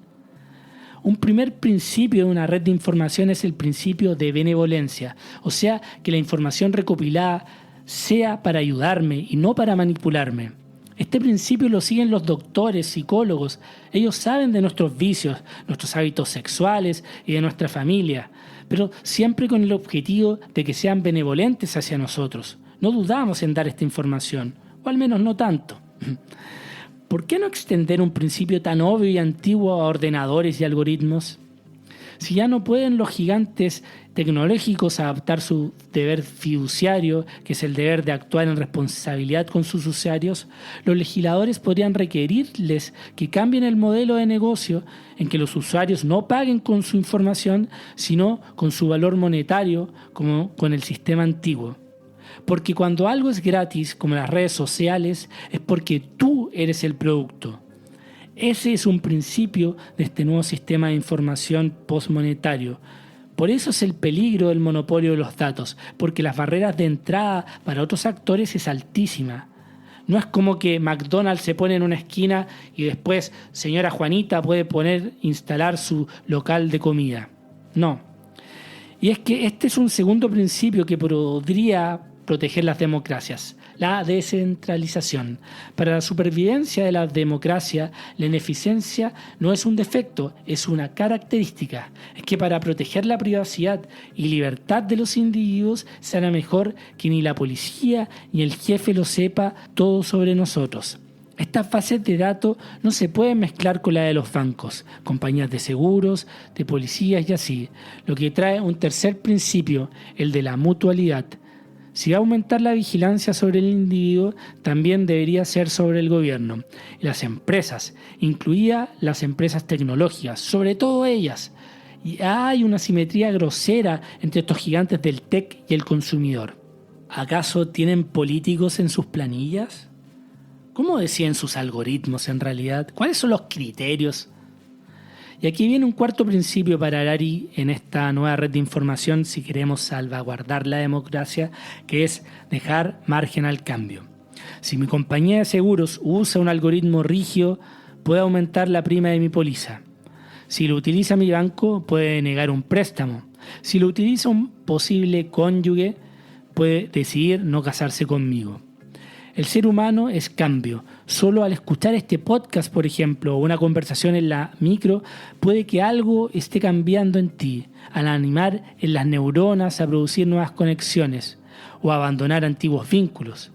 Un primer principio de una red de información es el principio de benevolencia, o sea, que la información recopilada sea para ayudarme y no para manipularme. Este principio lo siguen los doctores, psicólogos. Ellos saben de nuestros vicios, nuestros hábitos sexuales y de nuestra familia, pero siempre con el objetivo de que sean benevolentes hacia nosotros. No dudamos en dar esta información, o al menos no tanto. ¿Por qué no extender un principio tan obvio y antiguo a ordenadores y algoritmos? Si ya no pueden los gigantes tecnológicos adaptar su deber fiduciario, que es el deber de actuar en responsabilidad con sus usuarios, los legisladores podrían requerirles que cambien el modelo de negocio en que los usuarios no paguen con su información, sino con su valor monetario, como con el sistema antiguo. Porque cuando algo es gratis, como las redes sociales, es porque tú eres el producto. Ese es un principio de este nuevo sistema de información postmonetario. Por eso es el peligro del monopolio de los datos, porque las barreras de entrada para otros actores es altísima. No es como que McDonald's se pone en una esquina y después señora Juanita puede instalar su local de comida. No. Y es que este es un segundo principio que podría proteger las democracias, la descentralización. Para la supervivencia de la democracia, la ineficiencia no es un defecto, es una característica. Es que para proteger la privacidad y libertad de los individuos será mejor que ni la policía ni el jefe lo sepa todo sobre nosotros. Estas bases de datos no se pueden mezclar con la de los bancos, compañías de seguros, de policías y así, lo que trae un tercer principio, el de la mutualidad. Si va a aumentar la vigilancia sobre el individuo, también debería ser sobre el gobierno y las empresas, incluidas las empresas tecnológicas, sobre todo ellas. Y hay una simetría grosera entre estos gigantes del tech y el consumidor. ¿Acaso tienen políticos en sus planillas? ¿Cómo deciden sus algoritmos en realidad? ¿Cuáles son los criterios? Y aquí viene un cuarto principio para Harari en esta nueva red de información si queremos salvaguardar la democracia, que es dejar margen al cambio. Si mi compañía de seguros usa un algoritmo rígido, puede aumentar la prima de mi póliza. Si lo utiliza mi banco, puede negar un préstamo. Si lo utiliza un posible cónyuge, puede decidir no casarse conmigo. El ser humano es cambio. Solo al escuchar este podcast, por ejemplo, o una conversación en la micro, puede que algo esté cambiando en ti, al animar en las neuronas a producir nuevas conexiones o abandonar antiguos vínculos.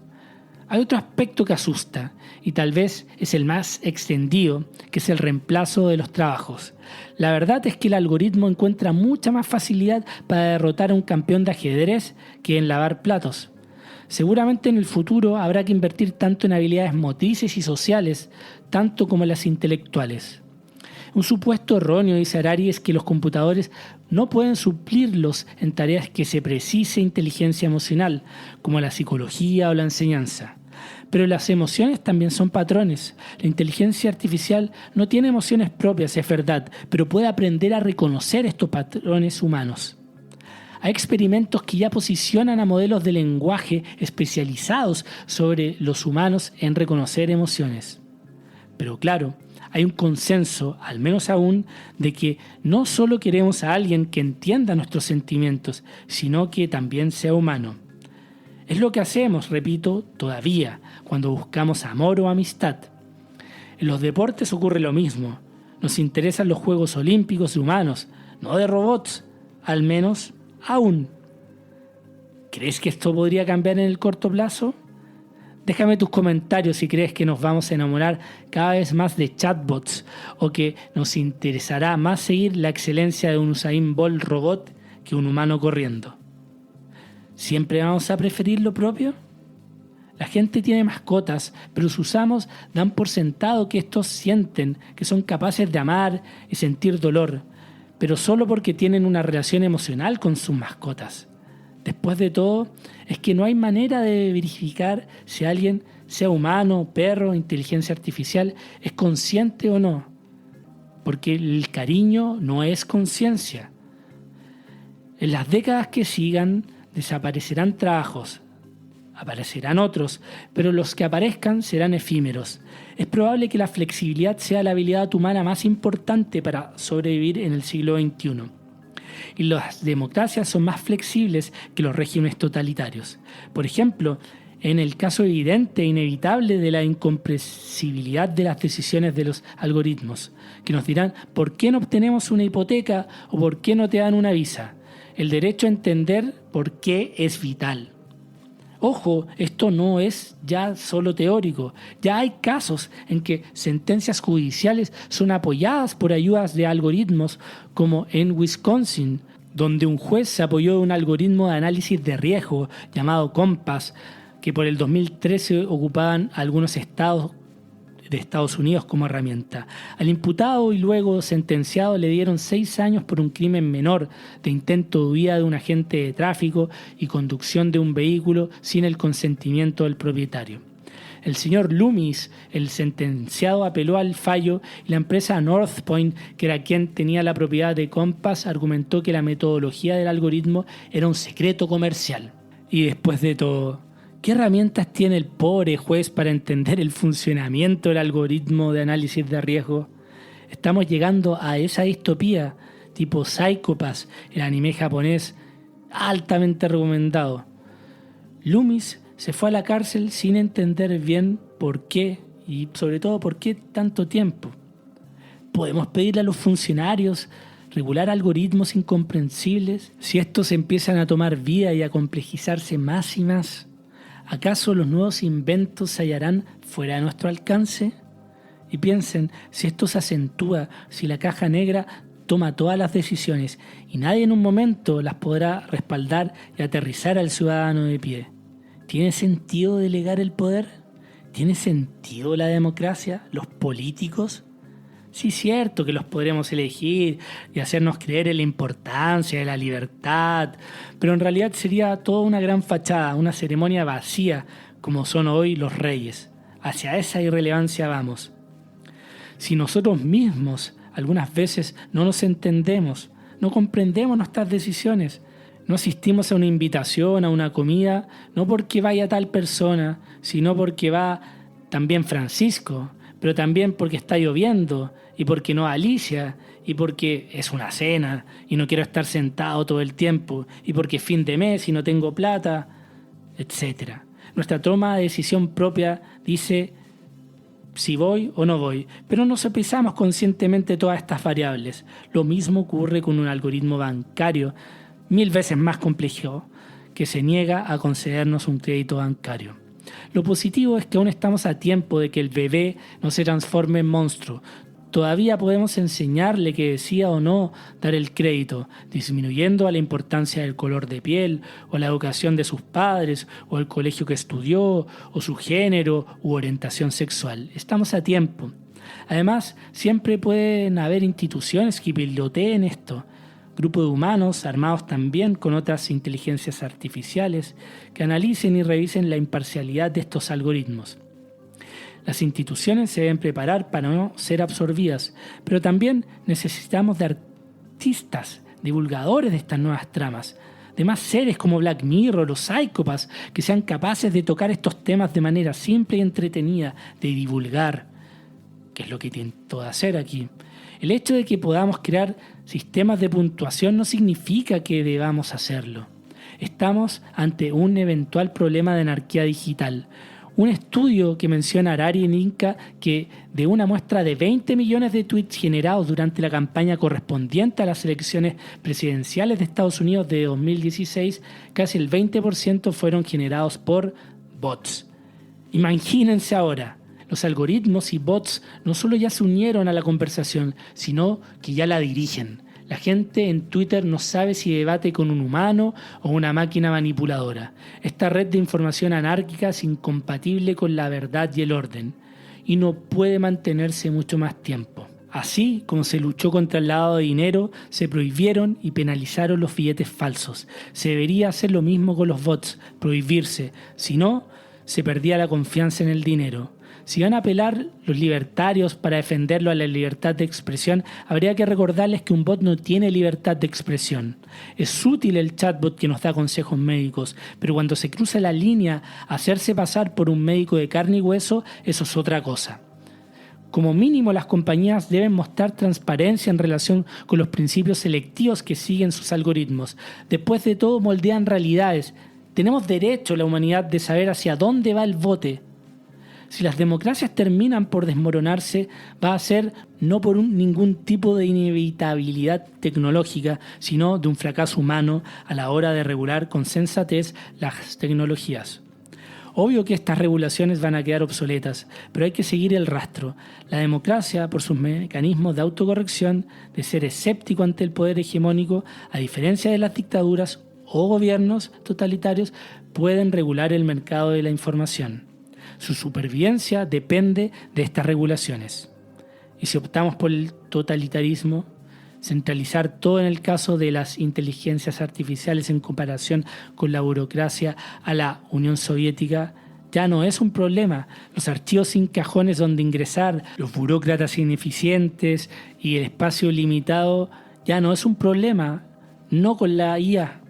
Hay otro aspecto que asusta, y tal vez es el más extendido, que es el reemplazo de los trabajos. La verdad es que el algoritmo encuentra mucha más facilidad para derrotar a un campeón de ajedrez que en lavar platos. Seguramente en el futuro habrá que invertir tanto en habilidades motrices y sociales, tanto como en las intelectuales. Un supuesto erróneo, dice Harari, es que los computadores no pueden suplirlos en tareas que se precise inteligencia emocional, como la psicología o la enseñanza. Pero las emociones también son patrones. La inteligencia artificial no tiene emociones propias, es verdad, pero puede aprender a reconocer estos patrones humanos. Hay experimentos que ya posicionan a modelos de lenguaje especializados sobre los humanos en reconocer emociones. Pero claro, hay un consenso, al menos aún, de que no solo queremos a alguien que entienda nuestros sentimientos, sino que también sea humano. Es lo que hacemos, repito, todavía, cuando buscamos amor o amistad. En los deportes ocurre lo mismo. Nos interesan los Juegos Olímpicos de humanos, no de robots, al menos aún. ¿Crees que esto podría cambiar en el corto plazo? Déjame tus comentarios si crees que nos vamos a enamorar cada vez más de chatbots o que nos interesará más seguir la excelencia de un Usain Bolt robot que un humano corriendo. ¿Siempre vamos a preferir lo propio? La gente tiene mascotas, pero sus amos dan por sentado que estos sienten, que son capaces de amar y sentir dolor, pero solo porque tienen una relación emocional con sus mascotas. Después de todo, es que no hay manera de verificar si alguien, sea humano, perro, inteligencia artificial, es consciente o no, porque el cariño no es conciencia. En las décadas que sigan, desaparecerán trabajos, aparecerán otros, pero los que aparezcan serán efímeros. Es probable que la flexibilidad sea la habilidad humana más importante para sobrevivir en el siglo XXI. Y las democracias son más flexibles que los regímenes totalitarios. Por ejemplo, en el caso evidente e inevitable de la incomprensibilidad de las decisiones de los algoritmos, que nos dirán ¿por qué no obtenemos una hipoteca o por qué no te dan una visa? El derecho a entender por qué es vital. Ojo, esto no es ya solo teórico. Ya hay casos en que sentencias judiciales son apoyadas por ayudas de algoritmos, como en Wisconsin, donde un juez se apoyó de un algoritmo de análisis de riesgo llamado Compass, que por el 2013 ocupaban algunos estados de Estados Unidos como herramienta. Al imputado y luego sentenciado le dieron 6 años por un crimen menor de intento de huida de un agente de tráfico y conducción de un vehículo sin el consentimiento del propietario. El señor Loomis, el sentenciado, apeló al fallo y la empresa Northpoint, que era quien tenía la propiedad de Compass, argumentó que la metodología del algoritmo era un secreto comercial. Y después de todo, ¿qué herramientas tiene el pobre juez para entender el funcionamiento del algoritmo de análisis de riesgo? Estamos llegando a esa distopía tipo Psycho Pass, el anime japonés altamente recomendado. Loomis se fue a la cárcel sin entender bien por qué y sobre todo por qué tanto tiempo. ¿Podemos pedirle a los funcionarios regular algoritmos incomprensibles si estos empiezan a tomar vida y a complejizarse más y más? ¿Acaso los nuevos inventos se hallarán fuera de nuestro alcance? Y piensen, si esto se acentúa, si la caja negra toma todas las decisiones y nadie en un momento las podrá respaldar y aterrizar al ciudadano de pie. ¿Tiene sentido delegar el poder? ¿Tiene sentido la democracia? ¿Los políticos? Sí, es cierto que los podremos elegir y hacernos creer en la importancia de la libertad, pero en realidad sería toda una gran fachada, una ceremonia vacía, como son hoy los reyes. Hacia esa irrelevancia vamos. Si nosotros mismos algunas veces no nos entendemos, no comprendemos nuestras decisiones, no asistimos a una invitación, a una comida, no porque vaya tal persona, sino porque va también Francisco, pero también porque está lloviendo, y porque no Alicia, y porque es una cena, y no quiero estar sentado todo el tiempo, y porque es fin de mes y no tengo plata, etc. Nuestra toma de decisión propia dice si voy o no voy, pero no sopesamos conscientemente todas estas variables. Lo mismo ocurre con un algoritmo bancario 1000 veces más complejo que se niega a concedernos un crédito bancario. Lo positivo es que aún estamos a tiempo de que el bebé no se transforme en monstruo. Todavía podemos enseñarle que decida o no dar el crédito, disminuyendo a la importancia del color de piel, o la educación de sus padres, o el colegio que estudió, o su género u orientación sexual. Estamos a tiempo. Además, siempre pueden haber instituciones que piloteen esto. Grupos de humanos armados también con otras inteligencias artificiales que analicen y revisen la imparcialidad de estos algoritmos. Las instituciones se deben preparar para no ser absorbidas, pero también necesitamos de artistas, divulgadores de estas nuevas tramas, de más seres como Black Mirror o Psycho-Pass que sean capaces de tocar estos temas de manera simple y entretenida, de divulgar, que es lo que intento hacer aquí. El hecho de que podamos crear sistemas de puntuación no significa que debamos hacerlo. Estamos ante un eventual problema de anarquía digital. Un estudio que menciona Harari indica que de una muestra de 20 millones de tweets generados durante la campaña correspondiente a las elecciones presidenciales de Estados Unidos de 2016, casi el 20% fueron generados por bots. Imagínense ahora, los algoritmos y bots no solo ya se unieron a la conversación, sino que ya la dirigen. La gente en Twitter no sabe si debate con un humano o una máquina manipuladora. Esta red de información anárquica es incompatible con la verdad y el orden, y no puede mantenerse mucho más tiempo. Así como se luchó contra el lavado de dinero, se prohibieron y penalizaron los billetes falsos. Se debería hacer lo mismo con los bots, prohibirse, si no, se perdía la confianza en el dinero. Si van a apelar los libertarios para defenderlo a la libertad de expresión, habría que recordarles que un bot no tiene libertad de expresión. Es útil el chatbot que nos da consejos médicos, pero cuando se cruza la línea a hacerse pasar por un médico de carne y hueso, eso es otra cosa. Como mínimo, las compañías deben mostrar transparencia en relación con los principios selectivos que siguen sus algoritmos. Después de todo, moldean realidades. Tenemos derecho, la humanidad, de saber hacia dónde va el bote. Si las democracias terminan por desmoronarse, va a ser no por ningún tipo de inevitabilidad tecnológica, sino de un fracaso humano a la hora de regular con sensatez las tecnologías. Obvio que estas regulaciones van a quedar obsoletas, pero hay que seguir el rastro. La democracia, por sus mecanismos de autocorrección, de ser escéptico ante el poder hegemónico, a diferencia de las dictaduras o gobiernos totalitarios, pueden regular el mercado de la información. Su supervivencia depende de estas regulaciones. Y si optamos por el totalitarismo, centralizar todo en el caso de las inteligencias artificiales en comparación con la burocracia a la Unión Soviética, ya no es un problema. Los archivos sin cajones donde ingresar, los burócratas ineficientes y el espacio limitado ya no es un problema, no con la IA.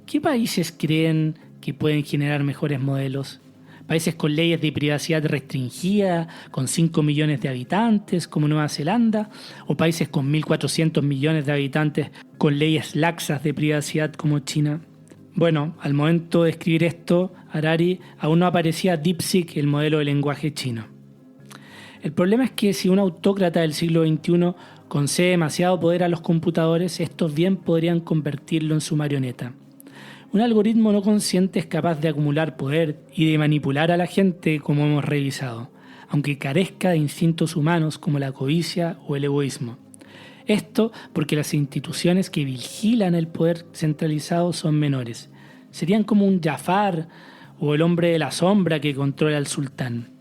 ¿Qué países creen que pueden generar mejores modelos? Países con leyes de privacidad restringida, con 5 millones de habitantes, como Nueva Zelanda, o países con 1.400 millones de habitantes con leyes laxas de privacidad como China. Bueno, al momento de escribir esto, Harari aún no aparecía DeepSeek, el modelo de lenguaje chino. El problema es que si un autócrata del siglo XXI concede demasiado poder a los computadores, estos bien podrían convertirlo en su marioneta. Un algoritmo no consciente es capaz de acumular poder y de manipular a la gente, como hemos revisado, aunque carezca de instintos humanos como la codicia o el egoísmo. Esto porque las instituciones que vigilan el poder centralizado son menores. Serían como un Jafar o el hombre de la sombra que controla al sultán.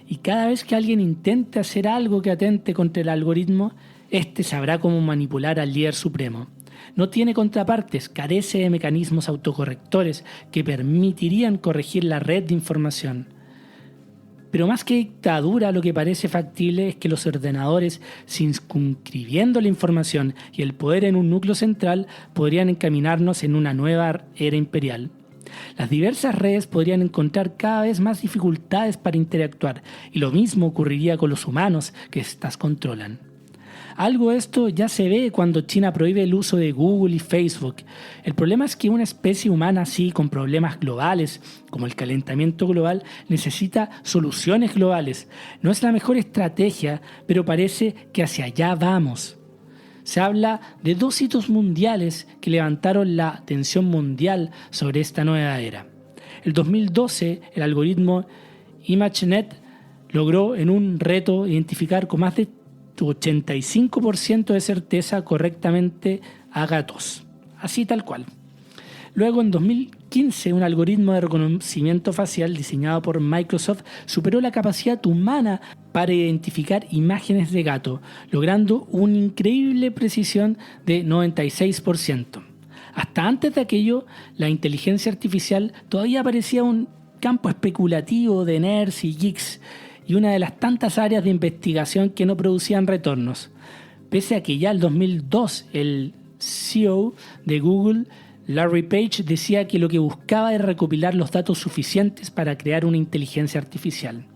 Y cada vez que alguien intente hacer algo que atente contra el algoritmo, éste sabrá cómo manipular al líder supremo. No tiene contrapartes, carece de mecanismos autocorrectores que permitirían corregir la red de información. Pero más que dictadura, lo que parece factible es que los ordenadores, circunscribiendo la información y el poder en un núcleo central, podrían encaminarnos en una nueva era imperial. Las diversas redes podrían encontrar cada vez más dificultades para interactuar, y lo mismo ocurriría con los humanos que éstas controlan. Algo de esto ya se ve cuando China prohíbe el uso de Google y Facebook. El problema es que una especie humana así, con problemas globales, como el calentamiento global, necesita soluciones globales. No es la mejor estrategia, pero parece que hacia allá vamos. Se habla de 2 hitos mundiales que levantaron la atención mundial sobre esta nueva era. El 2012, el algoritmo ImageNet logró en un reto identificar con más de 85% de certeza correctamente a gatos, así tal cual. Luego, en 2015, un algoritmo de reconocimiento facial diseñado por Microsoft superó la capacidad humana para identificar imágenes de gato, logrando una increíble precisión de 96%. Hasta antes de aquello, la inteligencia artificial todavía parecía un campo especulativo de nerds y geeks, y una de las tantas áreas de investigación que no producían retornos. Pese a que ya en 2002 el CEO de Google, Larry Page, decía que lo que buscaba era recopilar los datos suficientes para crear una inteligencia artificial.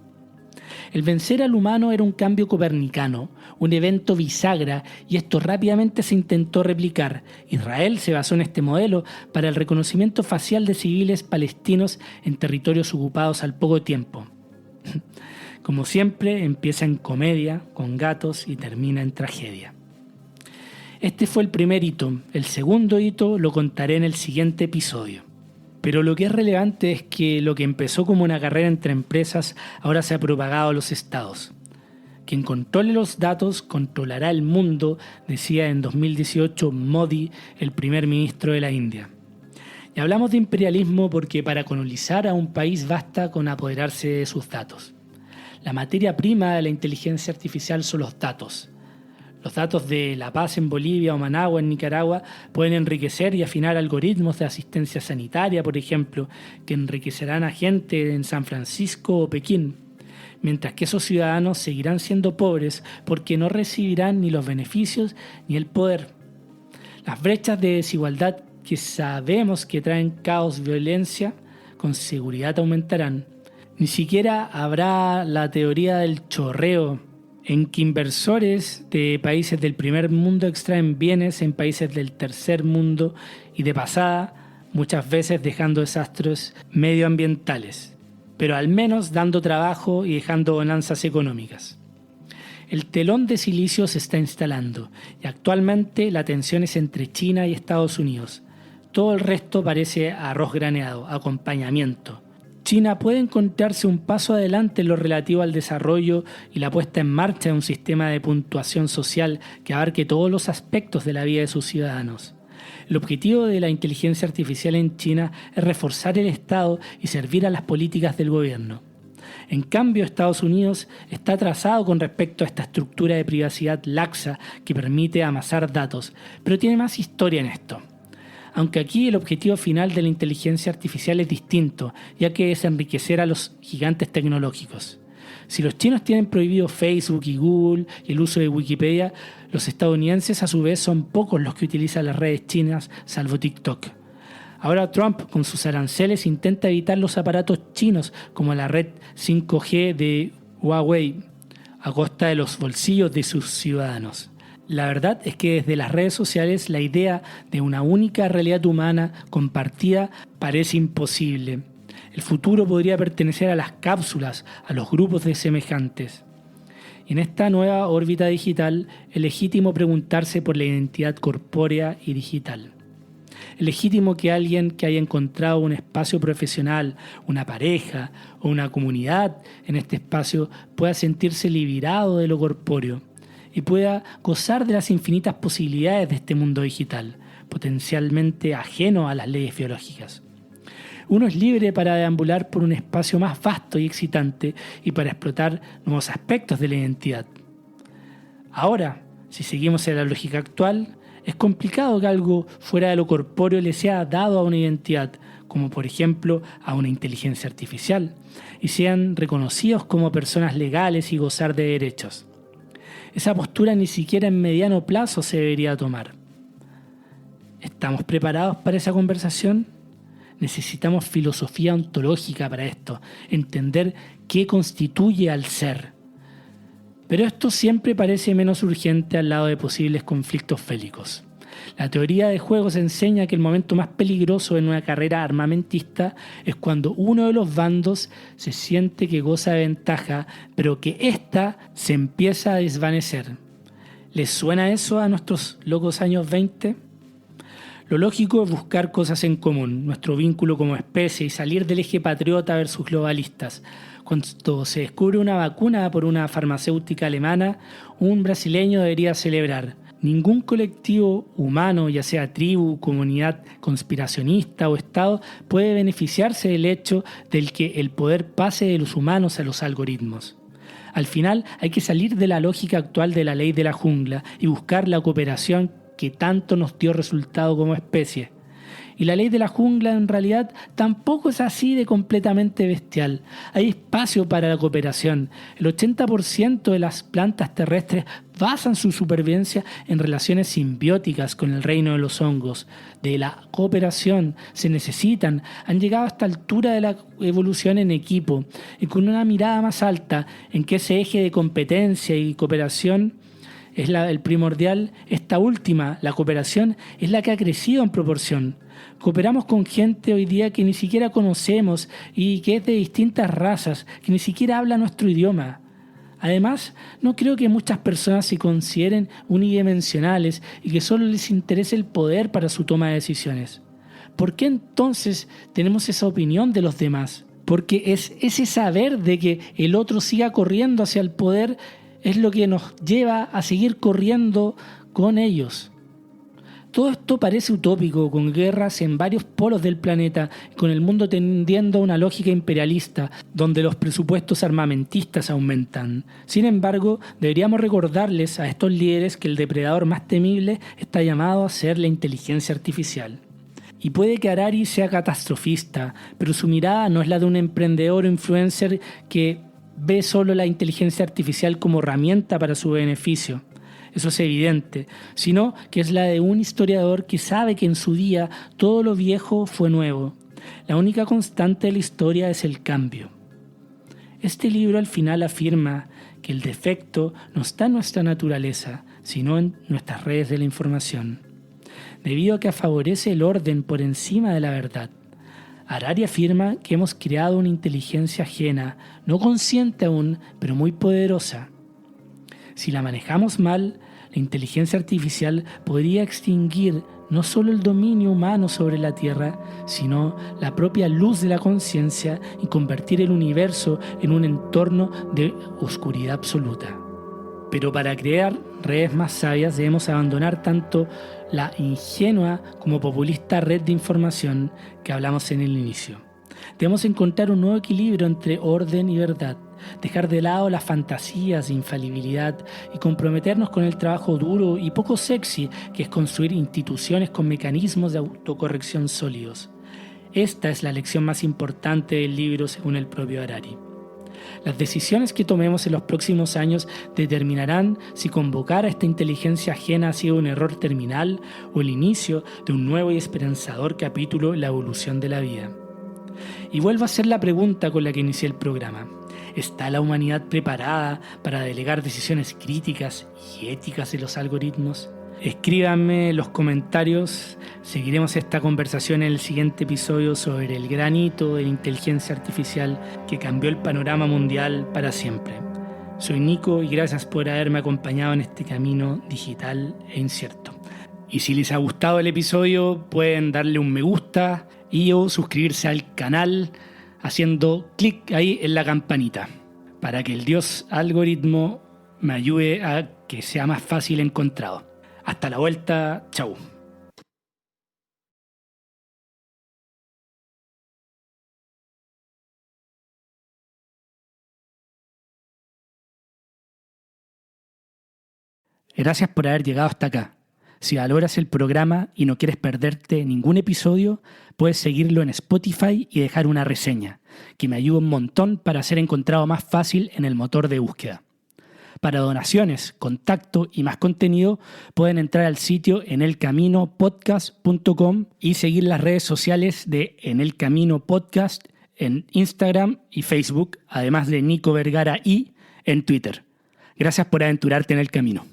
El vencer al humano era un cambio copernicano, un evento bisagra, y esto rápidamente se intentó replicar. Israel se basó en este modelo para el reconocimiento facial de civiles palestinos en territorios ocupados al poco tiempo. Como siempre, empieza en comedia, con gatos, y termina en tragedia. Este fue el primer hito. El segundo hito lo contaré en el siguiente episodio. Pero lo que es relevante es que lo que empezó como una carrera entre empresas ahora se ha propagado a los estados. Quien controle los datos controlará el mundo, decía en 2018 Modi, el primer ministro de la India. Y hablamos de imperialismo porque para colonizar a un país basta con apoderarse de sus datos. La materia prima de la inteligencia artificial son los datos. Los datos de La Paz en Bolivia o Managua en Nicaragua pueden enriquecer y afinar algoritmos de asistencia sanitaria, por ejemplo, que enriquecerán a gente en San Francisco o Pekín, mientras que esos ciudadanos seguirán siendo pobres porque no recibirán ni los beneficios ni el poder. Las brechas de desigualdad que sabemos que traen caos y violencia, con seguridad aumentarán. Ni siquiera habrá la teoría del chorreo, en que inversores de países del primer mundo extraen bienes en países del tercer mundo y de pasada, muchas veces dejando desastres medioambientales, pero al menos dando trabajo y dejando bonanzas económicas. El telón de silicio se está instalando y actualmente la tensión es entre China y Estados Unidos. Todo el resto parece arroz graneado, acompañamiento. China puede encontrarse un paso adelante en lo relativo al desarrollo y la puesta en marcha de un sistema de puntuación social que abarque todos los aspectos de la vida de sus ciudadanos. El objetivo de la inteligencia artificial en China es reforzar el Estado y servir a las políticas del gobierno. En cambio, Estados Unidos está atrasado con respecto a esta estructura de privacidad laxa que permite amasar datos, pero tiene más historia en esto. Aunque aquí el objetivo final de la inteligencia artificial es distinto, ya que es enriquecer a los gigantes tecnológicos. Si los chinos tienen prohibido Facebook y Google y el uso de Wikipedia, los estadounidenses a su vez son pocos los que utilizan las redes chinas, salvo TikTok. Ahora Trump, con sus aranceles, intenta evitar los aparatos chinos, como la red 5G de Huawei, a costa de los bolsillos de sus ciudadanos. La verdad es que desde las redes sociales la idea de una única realidad humana compartida parece imposible. El futuro podría pertenecer a las cápsulas, a los grupos de semejantes. Y en esta nueva órbita digital es legítimo preguntarse por la identidad corpórea y digital. Es legítimo que alguien que haya encontrado un espacio profesional, una pareja o una comunidad en este espacio pueda sentirse liberado de lo corpóreo y pueda gozar de las infinitas posibilidades de este mundo digital, potencialmente ajeno a las leyes biológicas. Uno es libre para deambular por un espacio más vasto y excitante y para explotar nuevos aspectos de la identidad. Ahora, si seguimos en la lógica actual, es complicado que algo fuera de lo corpóreo le sea dado a una identidad, como por ejemplo a una inteligencia artificial, y sean reconocidos como personas legales y gozar de derechos. Esa postura ni siquiera en mediano plazo se debería tomar. ¿Estamos preparados para esa conversación? Necesitamos filosofía ontológica para esto, entender qué constituye al ser. Pero esto siempre parece menos urgente al lado de posibles conflictos bélicos. La teoría de juegos enseña que el momento más peligroso en una carrera armamentista es cuando uno de los bandos se siente que goza de ventaja, pero que ésta se empieza a desvanecer. ¿Les suena eso a nuestros locos años 20? Lo lógico es buscar cosas en común, nuestro vínculo como especie y salir del eje patriota versus globalistas. Cuando se descubre una vacuna por una farmacéutica alemana, un brasileño debería celebrar. Ningún colectivo humano, ya sea tribu, comunidad conspiracionista o Estado, puede beneficiarse del hecho del que el poder pase de los humanos a los algoritmos. Al final hay que salir de la lógica actual de la ley de la jungla y buscar la cooperación que tanto nos dio resultado como especie. Y la ley de la jungla en realidad tampoco es así de completamente bestial. Hay espacio para la cooperación. El 80% de las plantas terrestres basan su supervivencia en relaciones simbióticas con el reino de los hongos. De la cooperación se necesitan. Han llegado a esta altura de la evolución en equipo y con una mirada más alta en que ese eje de competencia y cooperación es el primordial. Esta última, la cooperación, es la que ha crecido en proporción. Cooperamos con gente hoy día que ni siquiera conocemos y que es de distintas razas, que ni siquiera habla nuestro idioma. Además, no creo que muchas personas se consideren unidimensionales y que solo les interese el poder para su toma de decisiones. ¿Por qué entonces tenemos esa opinión de los demás? Porque es ese saber de que el otro siga corriendo hacia el poder es lo que nos lleva a seguir corriendo con ellos. Todo esto parece utópico, con guerras en varios polos del planeta, con el mundo tendiendo a una lógica imperialista, donde los presupuestos armamentistas aumentan. Sin embargo, deberíamos recordarles a estos líderes que el depredador más temible está llamado a ser la inteligencia artificial. Y puede que Harari sea catastrofista, pero su mirada no es la de un emprendedor o influencer que ve solo la inteligencia artificial como herramienta para su beneficio. Eso es evidente, sino que es la de un historiador que sabe que en su día todo lo viejo fue nuevo. La única constante de la historia es el cambio. Este libro al final afirma que el defecto no está en nuestra naturaleza, sino en nuestras redes de la información, debido a que favorece el orden por encima de la verdad. Harari afirma que hemos creado una inteligencia ajena, no consciente aún, pero muy poderosa. Si la manejamos mal, la inteligencia artificial podría extinguir no solo el dominio humano sobre la Tierra, sino la propia luz de la conciencia y convertir el universo en un entorno de oscuridad absoluta. Pero para crear redes más sabias debemos abandonar tanto la ingenua como populista red de información que hablamos en el inicio. Debemos encontrar un nuevo equilibrio entre orden y verdad, dejar de lado las fantasías de infalibilidad y comprometernos con el trabajo duro y poco sexy que es construir instituciones con mecanismos de autocorrección sólidos. Esta es la lección más importante del libro según el propio Harari. Las decisiones que tomemos en los próximos años determinarán si convocar a esta inteligencia ajena ha sido un error terminal o el inicio de un nuevo y esperanzador capítulo en la evolución de la vida. Y vuelvo a hacer la pregunta con la que inicié el programa. ¿Está la humanidad preparada para delegar decisiones críticas y éticas de los algoritmos? Escríbanme en los comentarios. Seguiremos esta conversación en el siguiente episodio sobre el gran hito de la inteligencia artificial que cambió el panorama mundial para siempre. Soy Nico y gracias por haberme acompañado en este camino digital e incierto. Y si les ha gustado el episodio, pueden darle un me gusta y o suscribirse al canal haciendo clic ahí en la campanita para que el dios algoritmo me ayude a que sea más fácil encontrado. Hasta la vuelta, chau. Gracias por haber llegado hasta acá. Si valoras el programa y no quieres perderte ningún episodio, puedes seguirlo en Spotify y dejar una reseña, que me ayuda un montón para ser encontrado más fácil en el motor de búsqueda. Para donaciones, contacto y más contenido, pueden entrar al sitio enelcaminopodcast.com y seguir las redes sociales de En el Camino Podcast en Instagram y Facebook, además de Nico Vergara y en Twitter. Gracias por aventurarte en el camino.